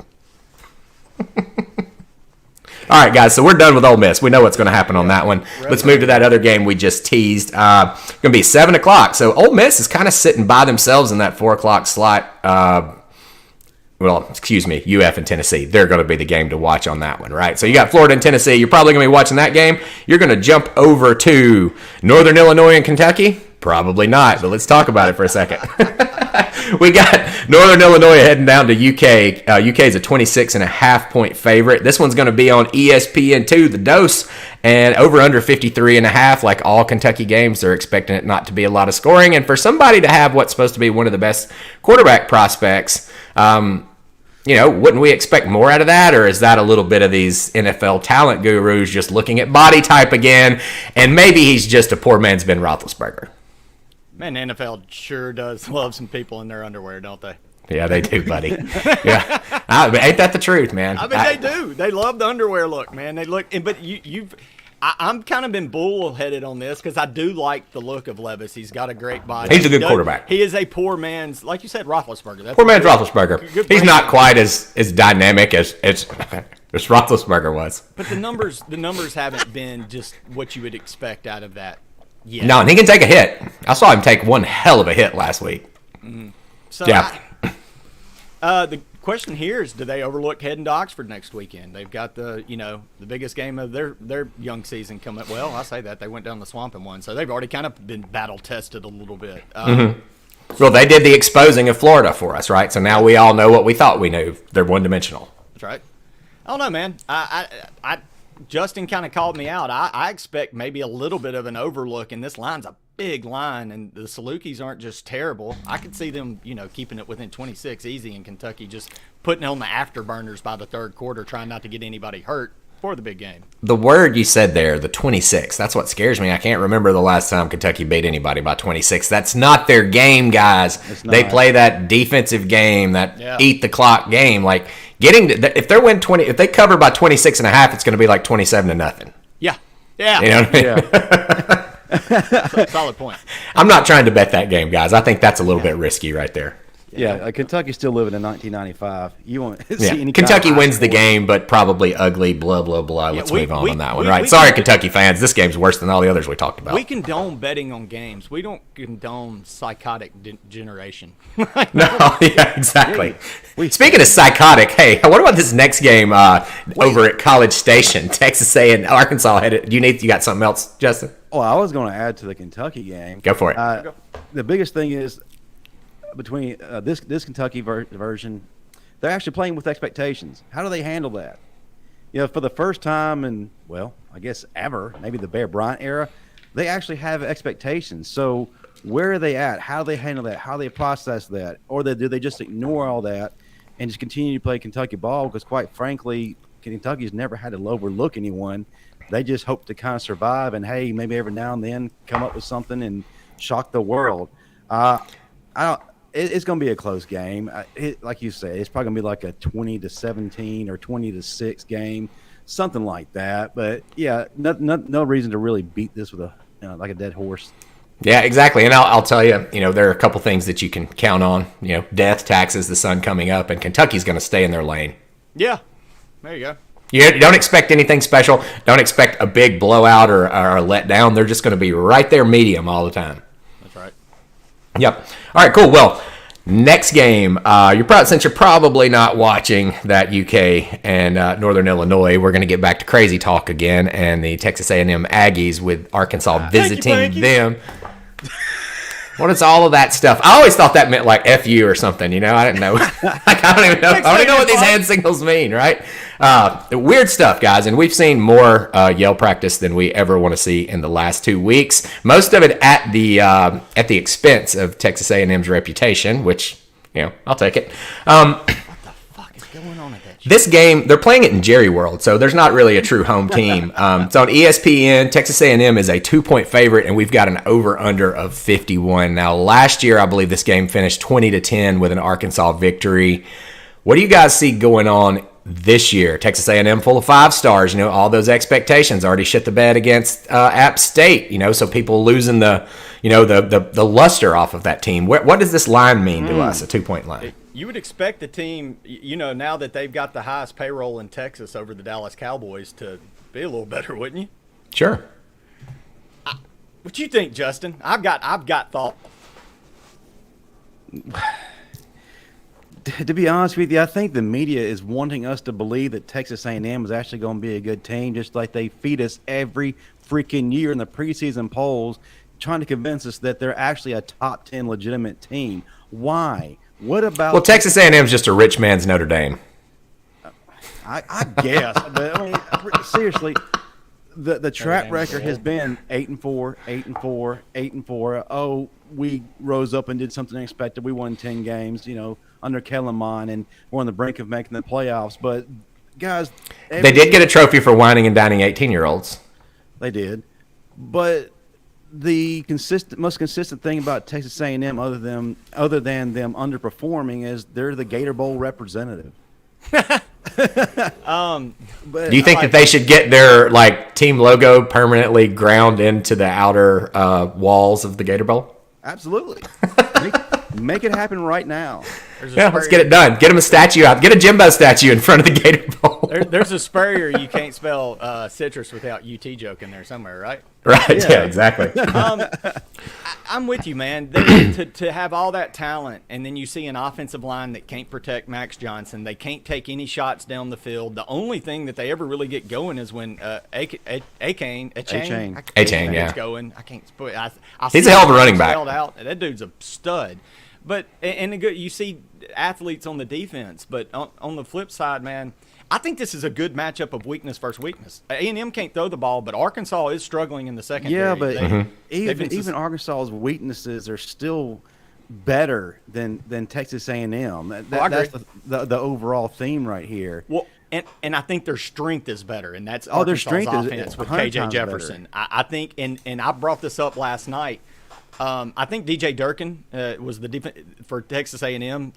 All right, guys, so we're done with Ole Miss. We know what's going to happen on that one. Let's move to that other game we just teased. Going to be 7 o'clock. So Ole Miss is kind of sitting by themselves in that 4 o'clock slot. UF and Tennessee. They're going to be the game to watch on that one, right? So you got Florida and Tennessee. You're probably going to be watching that game. You're going to jump over to Northern Illinois and Kentucky? Probably not, but let's talk about it for a second. We got Northern Illinois heading down to UK. UK is a 26.5-point favorite. This one's going to be on ESPN2, The Dose, and over under 53.5. Like all Kentucky games, they're expecting it not to be a lot of scoring. And for somebody to have what's supposed to be one of the best quarterback prospects, wouldn't we expect more out of that? Or is that a little bit of these NFL talent gurus just looking at body type again? And maybe he's just a poor man's Ben Roethlisberger. Man, the NFL sure does love some people in their underwear, don't they? Yeah, they do, buddy. Yeah, ain't that the truth, man? I mean, they do. They love the underwear look, man. They look, but I'm kind of been bullheaded on this because I do like the look of Levis. He's got a great body. He's a good quarterback. He is a poor man's, like you said, Roethlisberger. That's Poor man's Roethlisberger. good He's brand. not quite as dynamic as Roethlisberger was. But the numbers haven't been just what you would expect out of that yet. No, and he can take a hit. I saw him take one hell of a hit last week. So Yeah. the question here is, do they overlook heading to Oxford next weekend? They've got the biggest game of their young season coming. Well, I say that they went down the swamp and won, so they've already kind of been battle tested a little bit. Well, they did the exposing of Florida for us, right? So now we all know what we thought we knew. They're one-dimensional. That's right. I don't know, man. Justin kind of called me out. I expect maybe a little bit of an overlook, and this line's a big line, and the Salukis aren't just terrible. I could see them, keeping it within 26 easy, in Kentucky just putting on the afterburners by the third quarter, trying not to get anybody hurt for the big game. The word you said there, the 26, that's what scares me. I can't remember the last time Kentucky beat anybody by 26. That's not their game, guys. They play that defensive game, that eat the clock game. Like if they cover by 26 and a half, it's going to be like 27-0. Yeah. You know what I mean? Yeah. Solid point. I'm not trying to bet that game, guys. I think that's a little bit risky right there. Yeah, Kentucky's still living in 1995. You won't see any Kentucky kind of wins the game, but probably ugly, blah, blah, blah. Let's move on that one, right? Sorry, Kentucky fans. This game's worse than all the others we talked about. We condone betting on games. We don't condone psychotic generation. No, yeah, exactly. Speaking of psychotic, hey, what about this next game over at College Station? Texas A and Arkansas headed. You got something else, Justin? Well, I was going to add to the Kentucky game. Go for it. The biggest thing is between this Kentucky version, they're actually playing with expectations. How do they handle that? For the first time in, well, I guess ever, maybe the Bear Bryant era, they actually have expectations. So where are they at? How do they handle that? How do they process that? Or do they just ignore all that and just continue to play Kentucky ball? Because quite frankly, Kentucky's never had to overlook anyone. They just hope to kind of survive and, hey, maybe every now and then come up with something and shock the world. It's going to be a close game. Like you say, it's probably going to be like a 20-17 or 20-6 game, something like that. But, yeah, no reason to really beat this with like a dead horse. Yeah, exactly. And I'll tell you, there are a couple things that you can count on. Death, taxes, the sun coming up, and Kentucky's going to stay in their lane. Yeah, there you go. You don't expect anything special. Don't expect a big blowout or a letdown. They're just going to be right there medium all the time. That's right. Yep. All right, cool. Well, next game, since you're probably not watching that UK and Northern Illinois, we're going to get back to crazy talk again and the Texas A&M Aggies with Arkansas visiting them. What is all of that stuff? I always thought that meant like F you or something, I didn't know. I don't even know. I don't even know what these hand signals mean, right? Weird stuff, guys. And we've seen more yell practice than we ever want to see in the last 2 weeks. Most of it at the expense of Texas A&M's reputation, which, I'll take it. What the fuck is going on at that shit? This game, they're playing it in Jerry World, so there's not really a true home team. It's on ESPN. Texas A&M is a 2-point favorite, and we've got an over-under of 51. Now, last year, I believe this game finished 20-10 with an Arkansas victory. What do you guys see going on this year? Texas A&M full of 5 stars. All those expectations already shit the bed against App State. So people losing the luster off of that team. What does this line mean to us? A 2-point line. You would expect the team, now that they've got the highest payroll in Texas over the Dallas Cowboys, to be a little better, wouldn't you? Sure. What you think, Justin? I've got thought. To be honest with you, I think the media is wanting us to believe that Texas A&M is actually going to be a good team, just like they feed us every freaking year in the preseason polls, trying to convince us that they're actually a top 10 legitimate team. Why? What about? Well, Texas A&M is just a rich man's Notre Dame. I guess, but seriously, the track record has been 8-4, 8-4, 8-4. Oh, we rose up and did something unexpected. We won 10 games, under Kellen Mond, and we're on the brink of making the playoffs. But guys, they did get a trophy for whining and dining 18-year-olds. They did, but the most consistent thing about Texas A&M, other than them underperforming, is they're the Gator Bowl representative. But Do you think that they should get their team logo permanently ground into the outer walls of the Gator Bowl? absolutely make it happen right now. Yeah, let's get it done. Get him a statue out. Get a Jimbo statue in front of the Gator Bowl. There's a Spurrier you can't spell citrus without UT joke in there somewhere, right? Right. Yeah, exactly. I'm with you, man. To have all that talent, and then you see an offensive line that can't protect Max Johnson. They can't take any shots down the field. The only thing that they ever really get going is when Achane, yeah, going. I can't. He's a hell of a running back. Out. That dude's a stud. But you see athletes on the defense, but on the flip side, man, I think this is a good matchup of weakness versus weakness. A&M can't throw the ball, but Arkansas is struggling in the secondary. Yeah, but even Arkansas's weaknesses are still better than Texas A&M. That's the overall theme right here. Well, and I think their strength is better, and that's their strength offense with KJ Jefferson. I think, and I brought this up last night. I think DJ Durkin was for Texas A&M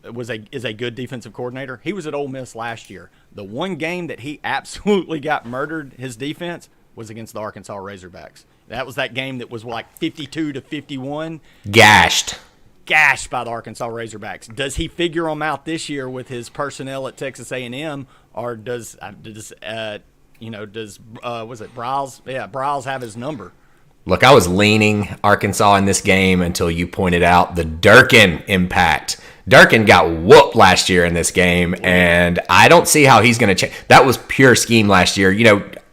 is a good defensive coordinator. He was at Ole Miss last year. The one game that he absolutely got murdered, his defense, was against the Arkansas Razorbacks. That was that game that was 52-51. Gashed by the Arkansas Razorbacks. Does he figure them out this year with his personnel at Texas A&M, or does was it Briles? Yeah, Briles have his number. Look, I was leaning Arkansas in this game until you pointed out the Durkin impact. Durkin got whooped last year in this game, and I don't see how he's going to change. That was pure scheme last year.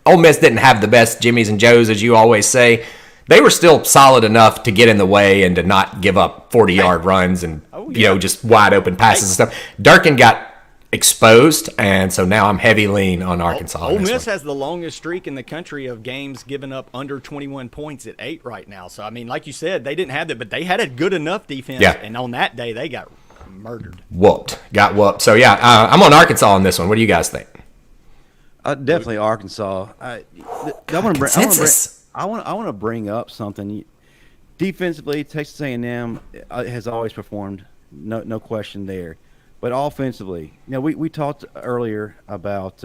Ole Miss didn't have the best Jimmies and Joes, as you always say. They were still solid enough to get in the way and to not give up 40-yard runs and just wide open passes and stuff. Durkin got exposed, and so now I'm heavy lean on Arkansas. Ole Miss has the longest streak in the country of games given up under 21 points at 8 right now. So, I mean, like you said, they didn't have it, but they had a good enough defense, and on that day they got murdered. Got whooped. So, I'm on Arkansas on this one. What do you guys think? Definitely Arkansas. I want to bring up something. Defensively, Texas A&M has always performed, no question there. But offensively, we talked earlier about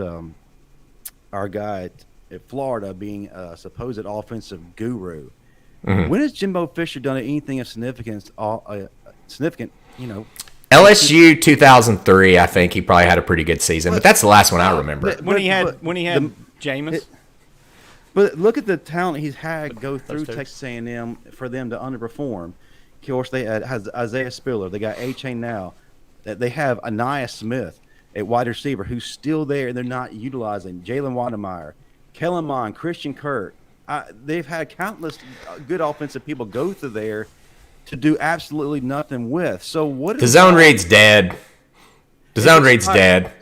our guy at Florida being a supposed offensive guru. Mm-hmm. When has Jimbo Fisher done anything of significance? LSU 2003, I think he probably had a pretty good season, but that's the last one I remember. When he had Jameis. But look at the talent he's had go through Texas A&M for them to underperform. Of course, they had Isaiah Spiller. They got A-Chain now. They have Anaya Smith at wide receiver who's still there and they're not utilizing. Jalen Wademeyer, Kellen Mond, Christian Kirk. They've had countless good offensive people go through there to do absolutely nothing with. So what? The zone read's dead. The zone read's dead.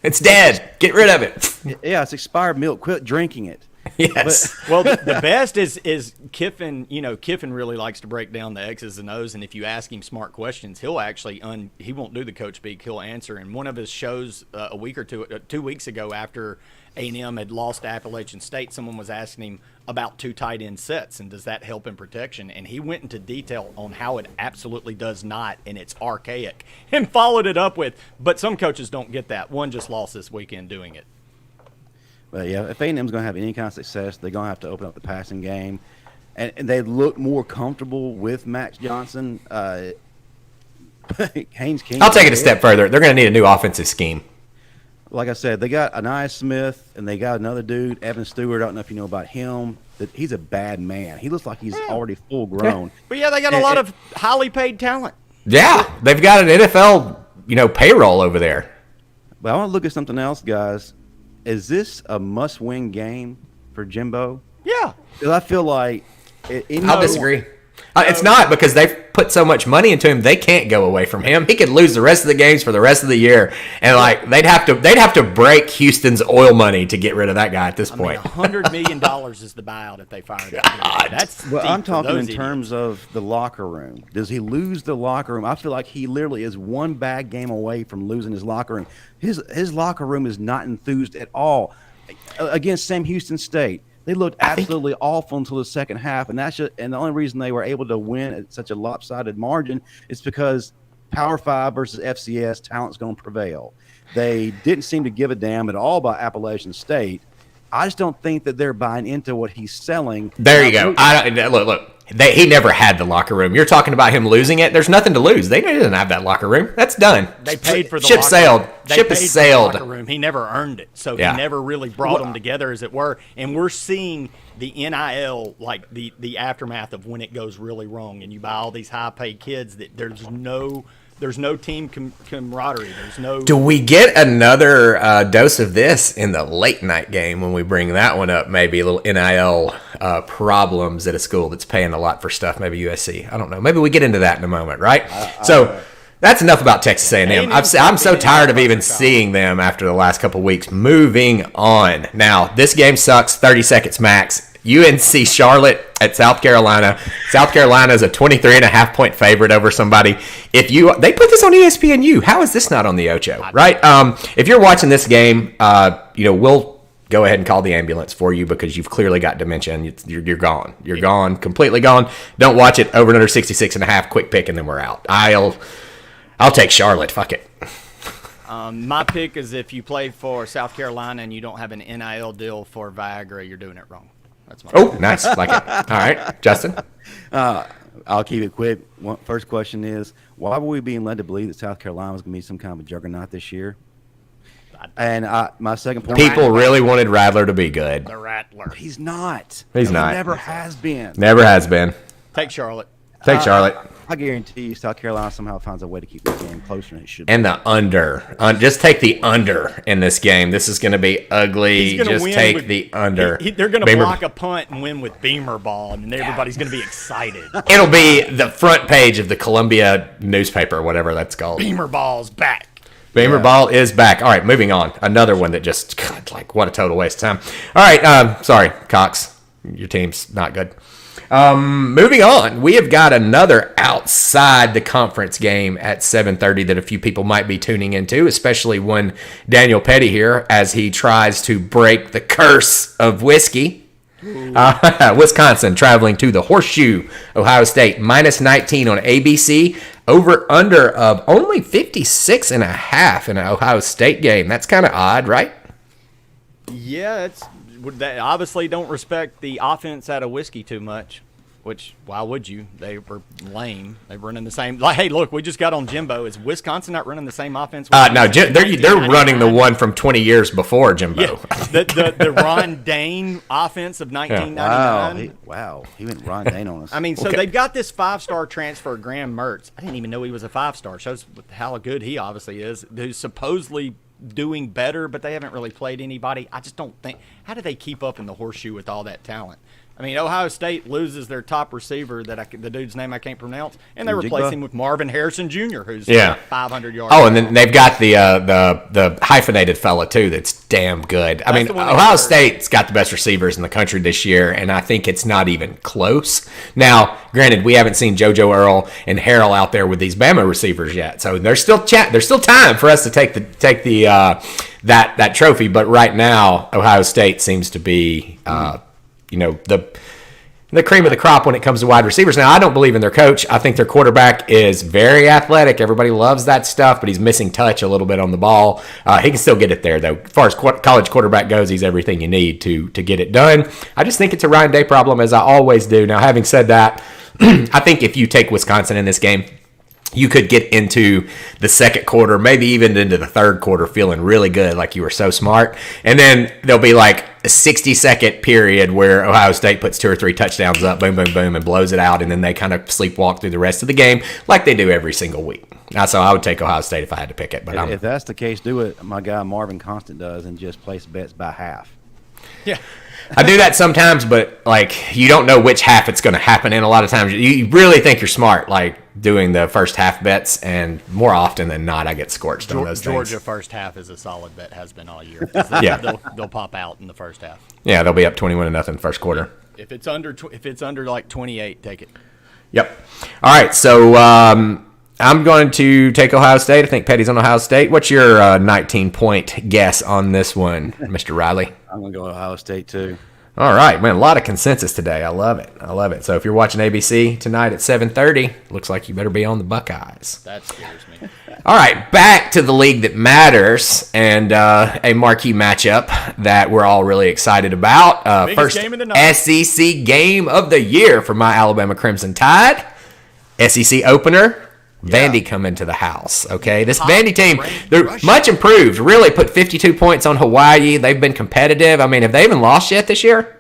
It's dead. Get rid of it. Yeah, it's expired milk. Quit drinking it. Yes. Well, the best is Kiffin. Kiffin really likes to break down the X's and O's, and if you ask him smart questions, he'll actually he won't do the coach speak. He'll answer. In one of his shows a week or 2 weeks ago, after A&M had lost to Appalachian State, someone was asking him about 2 tight end sets and does that help in protection, and he went into detail on how it absolutely does not, and it's archaic, and followed it up with, but some coaches don't get that. One just lost this weekend doing it. But yeah, if A&M's going to have any kind of success, they're going to have to open up the passing game, and they look more comfortable with Max Johnson. Haynes King. I'll take it a step further. They're going to need a new offensive scheme. Like I said, they got Anaya Smith, and they got another dude, Evan Stewart. I don't know if you know about him. He's a bad man. He looks like he's already full grown. But yeah, they got a lot of highly paid talent. Yeah, they've got an NFL, payroll over there. But I want to look at something else, guys. Is this a must-win game for Jimbo? Yeah. Because I feel like I'll disagree. It's not, because they've put so much money into him. They can't go away from him. He could lose the rest of the games for the rest of the year, and they'd have to break Houston's oil money to get rid of that guy at this point. $100 million is the buyout if they fire him. That's I'm talking in terms of the locker room. Does he lose the locker room? I feel like he literally is one bad game away from losing his locker room. His locker room is not enthused at all. Against Sam Houston State, they looked absolutely awful until the second half, and the only reason they were able to win at such a lopsided margin is because Power 5 versus FCS, talent's going to prevail. They didn't seem to give a damn at all about Appalachian State. I just don't think that they're buying into what he's selling. There you go. Look. He never had the locker room. You're talking about him losing it. There's nothing to lose. They didn't have that locker room. That's done. They paid for the ship locker sailed. room. Ship has sailed. Locker room. He never earned it, so Yeah. he never really brought them together, as it were. And we're seeing the NIL, like the aftermath of when it goes really wrong, and you buy all these high-paid kids that there's no team camaraderie. There's no. Do we get another dose of this in the late night game when we bring that one up? Maybe a little NIL problems at a school that's paying a lot for stuff. Maybe USC. I don't know. Maybe we get into that in a moment, right? So that's enough about Texas A&M. I'm so tired of even seeing them after the last couple of weeks. Moving on. Now, this game sucks. 30 seconds max. UNC Charlotte at South Carolina. South Carolina is a 23.5 point favorite over somebody. They put this on ESPNU. How is this not on the Ocho? Right? If you're watching this game, we'll go ahead and call the ambulance for you because you've clearly got dementia and you're gone. You're gone, completely gone. Don't watch it. Over and under 66.5. Quick pick, and then we're out. I'll take Charlotte. Fuck it. My pick is if you play for South Carolina and you don't have an NIL deal for Viagra, you're doing it wrong. That's my pick. Nice. Like it. All right. Justin? I'll keep it quick. First question is, why were we being led to believe that South Carolina was going to be some kind of a juggernaut this year? And my second point. People really wanted Radler to be good. The Rattler. He's not. He's not. He never has been. Never has been. Take Charlotte. Take Charlotte. I guarantee you South Carolina somehow finds a way to keep the game closer than it should be. And the under. Just take the under in this game. This is going to be ugly. Just take the under. They're going to block a punt and win with Beamer ball, and everybody's going to be excited. It'll be the front page of the Columbia newspaper, whatever that's called. Beamer ball's back. Beamer ball is back. All right, moving on. Another one that just, God, what a total waste of time. All right, sorry, Cox. Your team's not good. Moving on, we have got another outside the conference game at 7:30 that a few people might be tuning into, especially one Daniel Pettey here as he tries to break the curse of whiskey. Wisconsin traveling to the Horseshoe, Ohio State, -19 on ABC, over under of only 56.5 in an Ohio State game. That's kind of odd, right? Yeah, they obviously don't respect the offense out of whiskey too much, which, why would you? They were lame. They were running the same. Like, hey, look, we just got on Jimbo. Is Wisconsin not running the same offense? No, they're running the one from 20 years before Jimbo. Yeah, the Ron Dane offense of 1999. Wow, he went Ron Dane on us. I mean, so they've got this 5-star transfer, Graham Mertz. I didn't even know he was a 5-star. Shows how good he obviously is. Who's supposedly doing better, but they haven't really played anybody. I just don't think. How do they keep up in the Horseshoe with all that talent? I mean, Ohio State loses their top receiver, the dude's name I can't pronounce, and they replace him with Marvin Harrison Jr., who's 500 yards. Oh, and then they've got the hyphenated fella too. That's damn good. I mean, Ohio State's got the best receivers in the country this year, and I think it's not even close. Now, granted, we haven't seen JoJo Earl and Harrell out there with these Bama receivers yet, so there's still time for us to take that trophy. But right now, Ohio State seems to be the cream of the crop when it comes to wide receivers. Now, I don't believe in their coach. I think their quarterback is very athletic. Everybody loves that stuff, but he's missing touch a little bit on the ball. He can still get it there, though. As far as college quarterback goes, he's everything you need to get it done. I just think it's a Ryan Day problem, as I always do. Now, having said that, I think if you take Wisconsin in this game, you could get into the second quarter, maybe even into the third quarter, feeling really good, like you were so smart. And then there'll be like a 60-second period where Ohio State puts 2 or 3 touchdowns up, boom, boom, boom, and blows it out. And then they kind of sleepwalk through the rest of the game like they do every single week. So I would take Ohio State if I had to pick it. But if that's the case, do it my guy Marvin Constant does and just place bets by half. Yeah. I do that sometimes, but like you don't know which half it's going to happen in. A lot of times you really think you're smart, like doing the first half bets, and more often than not, I get scorched on those things. Georgia first half is a solid bet, has been all year. They'll pop out in the first half. Yeah, they'll be up 21-0 first quarter. If it's under like 28, take it. Yep. All right, so I'm going to take Ohio State. I think Pettey's on Ohio State. What's your 19-point guess on this one, Mr. Riley? I'm going to go Ohio State, too. All right, man, a lot of consensus today. I love it. So if you're watching ABC tonight at 7:30, looks like you better be on the Buckeyes. That scares me. All right, back to the league that matters and a marquee matchup that we're all really excited about. First game of the night. SEC game of the year for my Alabama Crimson Tide. SEC opener. Vandy come into the house, okay? This Vandy team, they're much improved. Really put 52 points on Hawaii. They've been competitive. I mean, have they even lost yet this year?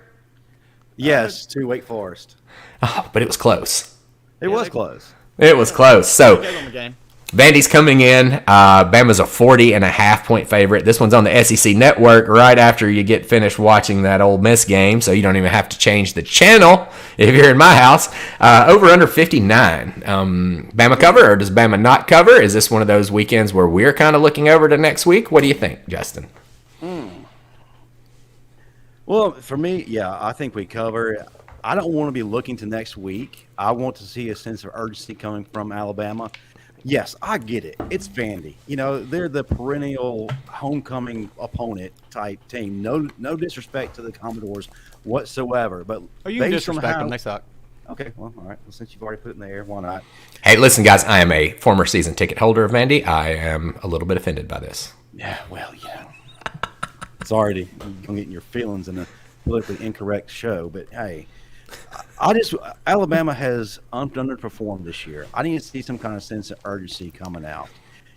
Yes, to Wake Forest. Oh, but it was close. It was close. It was close. So Gave them a game. Vandy's coming in. Bama's a 40.5-point favorite. This one's on the SEC Network right after you get finished watching that Ole Miss game, so you don't even have to change the channel if you're in my house. Over under 59. Bama cover, or does Bama not cover? Is this one of those weekends where we're kind of looking over to next week? What do you think, Justin? Well, for me, yeah, I think we cover. I don't want to be looking to next week. I want to see a sense of urgency coming from Alabama. Yes, I get it. It's Vandy. You know, they're the perennial homecoming opponent type team. No disrespect to the Commodores whatsoever. But You can disrespect them. They suck. Okay, well, all right. Well, since you've already put it in the air, why not? Hey, listen, guys, I am a former season ticket holder of Vandy. I am a little bit offended by this. Yeah, well, yeah. Sorry to get in your feelings in a politically incorrect show, but hey, Alabama has underperformed this year. I need to see some kind of sense of urgency coming out.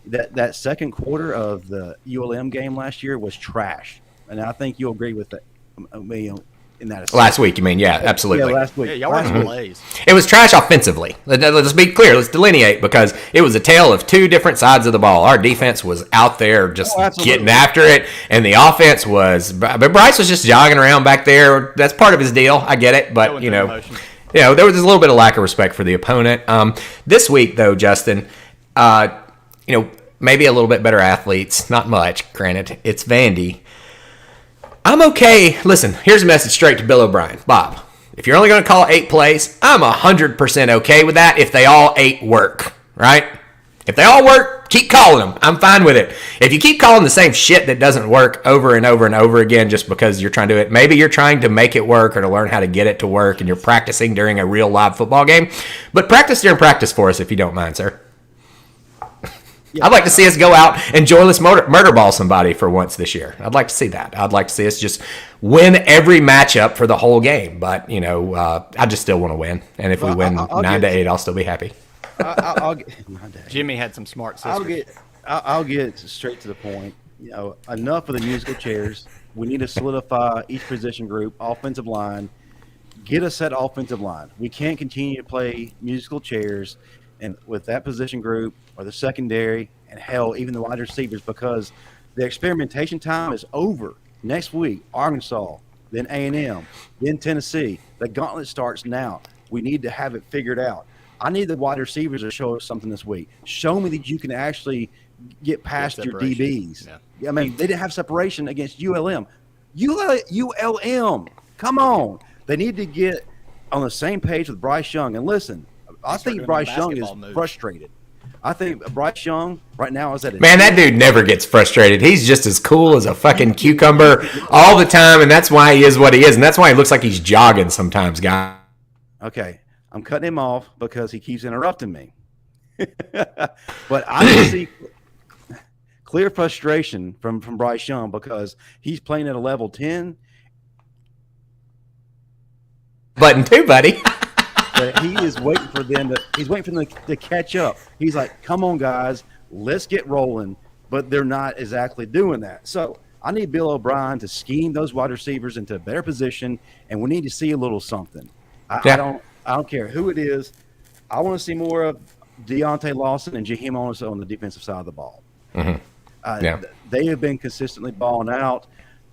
That second quarter of the ULM game last year was trash, and I think you'll agree with that. In that Last week, you mean? Yeah, absolutely. Yeah, last week. Yeah, y'all were in blaze. It was trash offensively. Let's be clear. Let's delineate, because it was a tale of two different sides of the ball. Our defense was out there just getting after it, and the offense was. But Bryce was just jogging around back there. That's part of his deal. I get it, but there was a little bit of lack of respect for the opponent. This week, though, Justin, maybe a little bit better athletes. Not much, granted. It's Vandy. I'm okay. Listen, here's a message straight to Bill O'Brien. Bob, if you're only going to call 8 plays, I'm 100% okay with that if they all 8 work, right? If they all work, keep calling them. I'm fine with it. If you keep calling the same shit that doesn't work over and over and over again just because you're trying to do it, maybe you're trying to make it work or to learn how to get it to work and you're practicing during a real live football game, but practice during practice for us if you don't mind, sir. I'd like to see us go out and joyless murder ball somebody for once this year. I'd like to see that. I'd like to see us just win every matchup for the whole game. But, I just still want to win. And if we win 9-8, I'll still be happy. Jimmy had some smart sisters. I'll get straight to the point. Enough of the musical chairs. We need to solidify each position group, offensive line. Get a set offensive line. We can't continue to play musical chairs and with that position group or the secondary and hell, even the wide receivers, because the experimentation time is over. Next week, Arkansas, then A&M, then Tennessee. The gauntlet starts now. We need to have it figured out. I need the wide receivers to show us something this week. Show me that you can actually get past your DBs. Yeah. I mean, they didn't have separation against ULM. ULM, come on. They need to get on the same page with Bryce Young. And listen, I think Bryce Young is frustrated. I think Bryce Young right now is at a man. That dude never gets frustrated. He's just as cool as a fucking cucumber all the time, and that's why he is what he is, and that's why he looks like he's jogging sometimes, guy. Okay, I'm cutting him off because he keeps interrupting me. But I see clear frustration from Bryce Young because he's playing at a level 10. Button 2, buddy. But he is waiting for them to catch up. He's like, come on, guys, let's get rolling. But they're not exactly doing that. So I need Bill O'Brien to scheme those wide receivers into a better position, and we need to see a little something. I don't care who it is. I want to see more of Deontay Lawson and Jaheim Owens on the defensive side of the ball. Mm-hmm. They have been consistently balling out.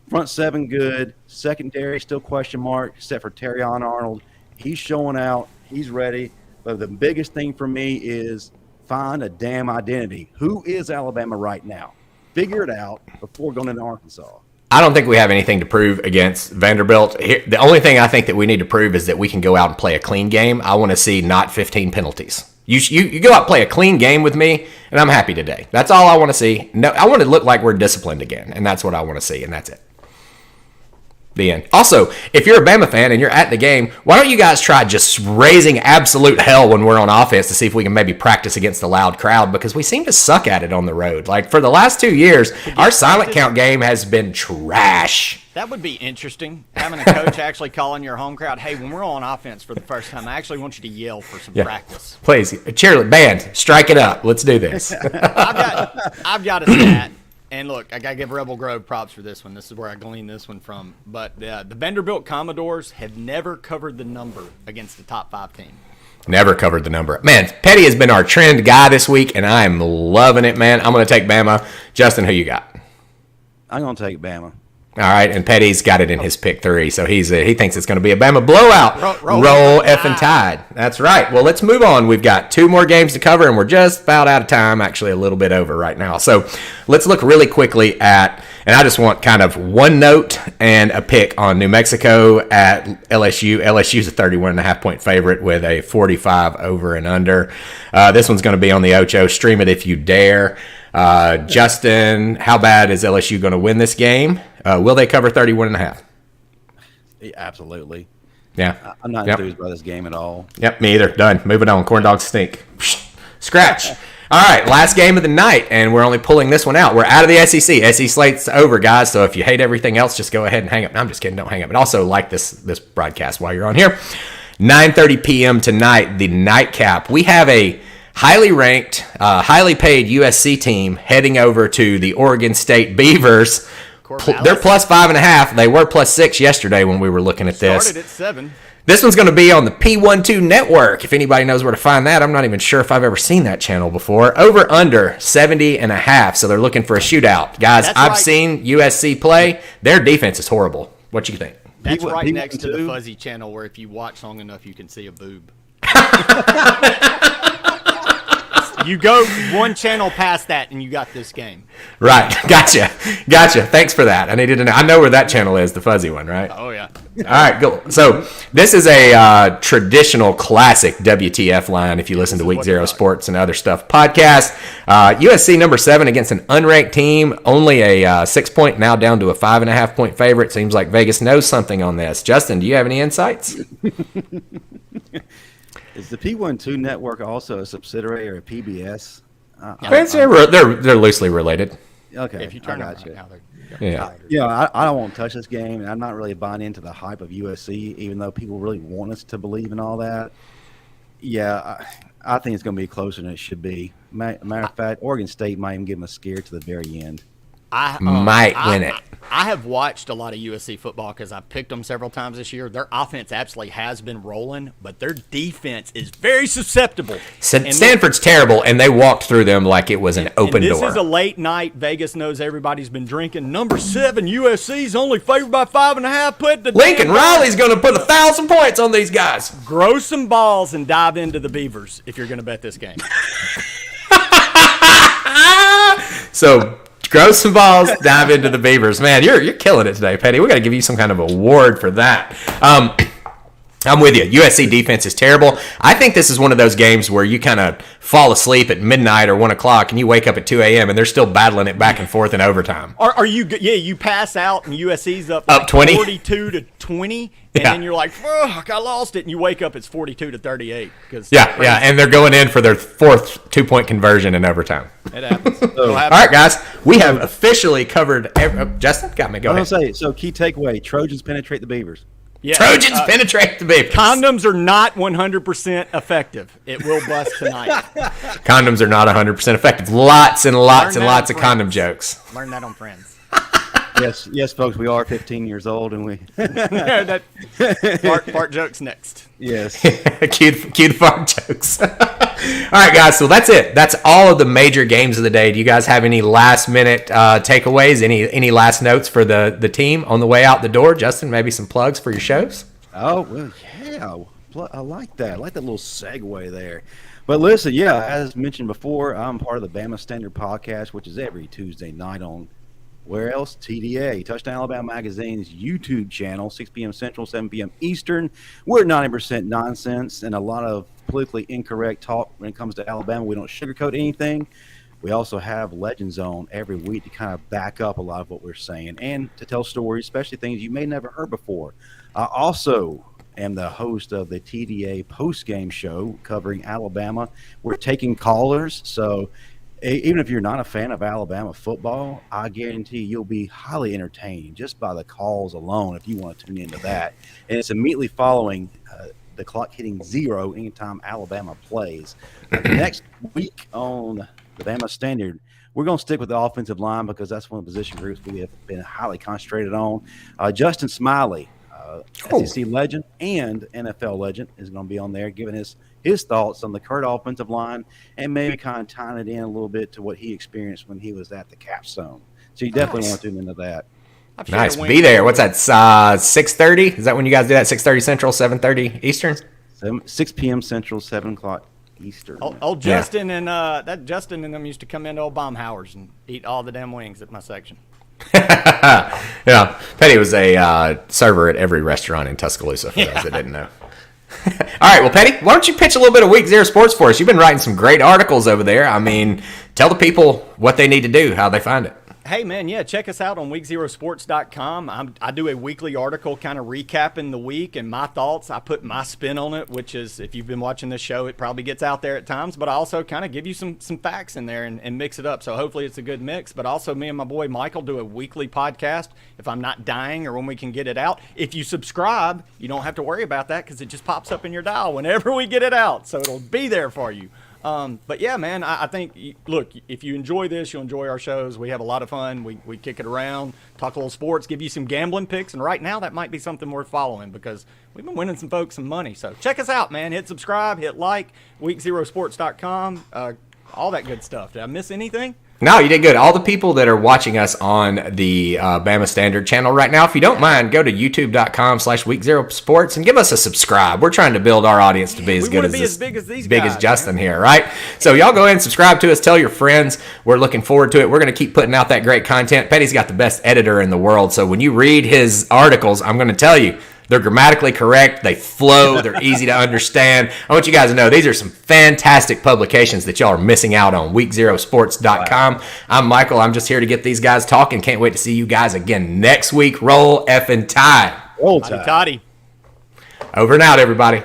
Front seven good. Secondary still question mark, except for Terrion Arnold. He's showing out. He's ready. But the biggest thing for me is find a damn identity. Who is Alabama right now? Figure it out before going into Arkansas. I don't think we have anything to prove against Vanderbilt. The only thing I think that we need to prove is that we can go out and play a clean game. I want to see not 15 penalties. You go out and play a clean game with me, and I'm happy today. That's all I want to see. No, I want to look like we're disciplined again, and that's what I want to see, and that's it. The end. Also, if you're a Bama fan and you're at the game, why don't you guys try just raising absolute hell when we're on offense to see if we can maybe practice against the loud crowd, because we seem to suck at it on the road. Like, for the last 2 years, our silent count game has been trash. That would be interesting, having a coach actually calling your home crowd, hey, when we're on offense for the first time, I actually want you to yell for some practice. Please, cheerlead band, strike it up. Let's do this. I've got a stat. And look, I got to give Rebel Grove props for this one. This is where I gleaned this one from. But the Vanderbilt Commodores have never covered the number against the top 5 team. Never covered the number. Man, Pettey has been our trend guy this week, and I am loving it, man. I'm going to take Bama. Justin, who you got? I'm going to take Bama. All right, and Pettey's got it in his pick 3, so he thinks it's going to be a Bama blowout. Roll effing Tide. That's right. Well, let's move on. We've got 2 more games to cover, and we're just about out of time, actually a little bit over right now. So let's look really quickly at, and I just want kind of one note and a pick on New Mexico at LSU. LSU's a 31.5-point favorite with a 45 over and under. This one's going to be on the Ocho. Stream it if you dare. Justin, how bad is LSU going to win this game? Will they cover 31.5? Yeah, absolutely. Yeah. I'm not enthused by this game at all. Yep, me either. Done. Moving on. Corn dogs stink. Scratch. All right, last game of the night, and we're only pulling this one out. We're out of the SEC. SEC slate's over, guys, so if you hate everything else, just go ahead and hang up. No, I'm just kidding. Don't hang up. And also like this broadcast while you're on here. 9:30 p.m. tonight, the nightcap. We have a highly ranked, highly paid USC team heading over to the Oregon State Beavers. They're plus 5.5. They were plus 6 yesterday when we were looking at this. Started at 7. This one's going to be on the P12 network. If anybody knows where to find that, I'm not even sure if I've ever seen that channel before. Over under 70.5. So they're looking for a shootout. Guys, I've seen USC play. Their defense is horrible. What you think? That's right next to the fuzzy channel where if you watch long enough, you can see a boob. You go one channel past that, and you got this game. Right. Gotcha. Thanks for that. I needed to know. I know where that channel is, the fuzzy one, right? Oh, yeah. All right, go. So this is a traditional classic WTF line if you listen to Week Zero Sports and other stuff podcast. USC number 7 against an unranked team, only a 6-point, now down to a 5.5-point favorite. Seems like Vegas knows something on this. Justin, do you have any insights? Is the P12 network also a subsidiary or a PBS? They're loosely related. Okay, If you turn I got you. Yeah. I don't want to touch this game, and I'm not really buying into the hype of USC, even though people really want us to believe in all that. Yeah, I think it's going to be closer than it should be. Matter of fact, Oregon State might even give them a scare to the very end. Might win it. I have watched a lot of USC football because I've picked them several times this year. Their offense absolutely has been rolling, but their defense is very susceptible. Stanford's terrible, and they walked through them like it was an open door. This is a late night. Vegas knows everybody's been drinking. Number 7, USC's only favored by 5.5. Put the Lincoln Riley's going to put 1,000 points on these guys. Grow some balls and dive into the Beavers if you're going to bet this game. So grow some balls, dive into the Beavers. Man, you're killing it today, Pettey. We got to give you some kind of award for that. I'm with you. USC defense is terrible. I think this is one of those games where you kind of fall asleep at midnight or 1 o'clock and you wake up at 2 a.m. and they're still battling it back and forth in overtime. Are you? Yeah, you pass out and USC's up 20, 42-20, and then you're like, "Fuck, I lost it," and you wake up it's 42-38. Yeah, and they're going in for their 4th 2-point conversion in overtime. It happens. All right, guys, we have officially covered. Justin, got me. Go ahead. I was going to say, so key takeaway: Trojans penetrate the Beavers. Yeah. Trojans penetrate the Beavers. Condoms are not 100% effective. It will bust tonight. Condoms are not 100% effective. Lots and lots and lots of condom jokes. Learn that on Friends. Yes, folks, we are 15 years old, and we fart jokes next. Yes, cue the fart jokes. All right, guys. So that's it. That's all of the major games of the day. Do you guys have any last minute takeaways? Any last notes for the team on the way out the door? Justin, maybe some plugs for your shows. Oh well, yeah. I like that. I like that little segue there. But listen, yeah, as mentioned before, I'm part of the Bama Standard Podcast, which is every Tuesday night on. Where else? TDA, Touchdown Alabama Magazine's YouTube channel, 6 p.m. Central, 7 p.m. Eastern. We're 90% nonsense and a lot of politically incorrect talk when it comes to Alabama. We don't sugarcoat anything. We also have Legend Zone every week to kind of back up a lot of what we're saying and to tell stories, especially things you may never heard before. I also am the host of the TDA post-game show covering Alabama. We're taking callers, so even if you're not a fan of Alabama football, I guarantee you'll be highly entertained just by the calls alone if you want to tune into that. And it's immediately following the clock hitting 0 anytime Alabama plays. Next week on the Bama Standard, we're going to stick with the offensive line because that's one of the position groups we have been highly concentrated on. Justin Smiley, SEC legend and NFL legend, is going to be on there giving his thoughts on the current offensive line and maybe kind of tying it in a little bit to what he experienced when he was at the Capstone. So you definitely want to tune into that. Nice. Be there. What's that, 6:30? Is that when you guys do that, 6:30 Central, 7:30 Eastern? 6 p.m. Central, 7 o'clock Eastern. Old Justin and that Justin and them used to come into old Baumhauer's and eat all the damn wings at my section. Yeah, Pettey was a server at every restaurant in Tuscaloosa, for those that didn't know. All right, well, Pettey, why don't you pitch a little bit of Week 0 sports for us? You've been writing some great articles over there. I mean, tell the people what they need to do, how they find it. Hey, man, yeah, check us out on week0sports.com. I do a weekly article kind of recapping the week and my thoughts. I put my spin on it, which is, if you've been watching this show, it probably gets out there at times, but I also kind of give you some facts in there and mix it up. So hopefully it's a good mix. But also me and my boy Michael do a weekly podcast if I'm not dying or when we can get it out. If you subscribe, you don't have to worry about that because it just pops up in your dial whenever we get it out. So it'll be there for you. But yeah, man, I think, look, if you enjoy this, you'll enjoy our shows. We have a lot of fun. We kick it around, talk a little sports, give you some gambling picks. And right now that might be something worth following because we've been winning some folks some money. So check us out, man. Hit subscribe, hit like, week0sports.com, all that good stuff. Did I miss anything? No, you did good. All the people that are watching us on the Bama Standard channel right now, if you don't mind, go to youtube.com/week0sports and give us a subscribe. We're trying to build our audience to be as good as as big as these big guys, as Justin here, right? So y'all go ahead and subscribe to us. Tell your friends. We're looking forward to it. We're going to keep putting out that great content. Pettey's got the best editor in the world. So when you read his articles, I'm going to tell you, they're grammatically correct. They flow. They're easy to understand. I want you guys to know these are some fantastic publications that y'all are missing out on. Week0sports.com. I'm Michael. I'm just here to get these guys talking. Can't wait to see you guys again next week. Roll effing Tide. Roll Tide. Toddy. Over and out, everybody.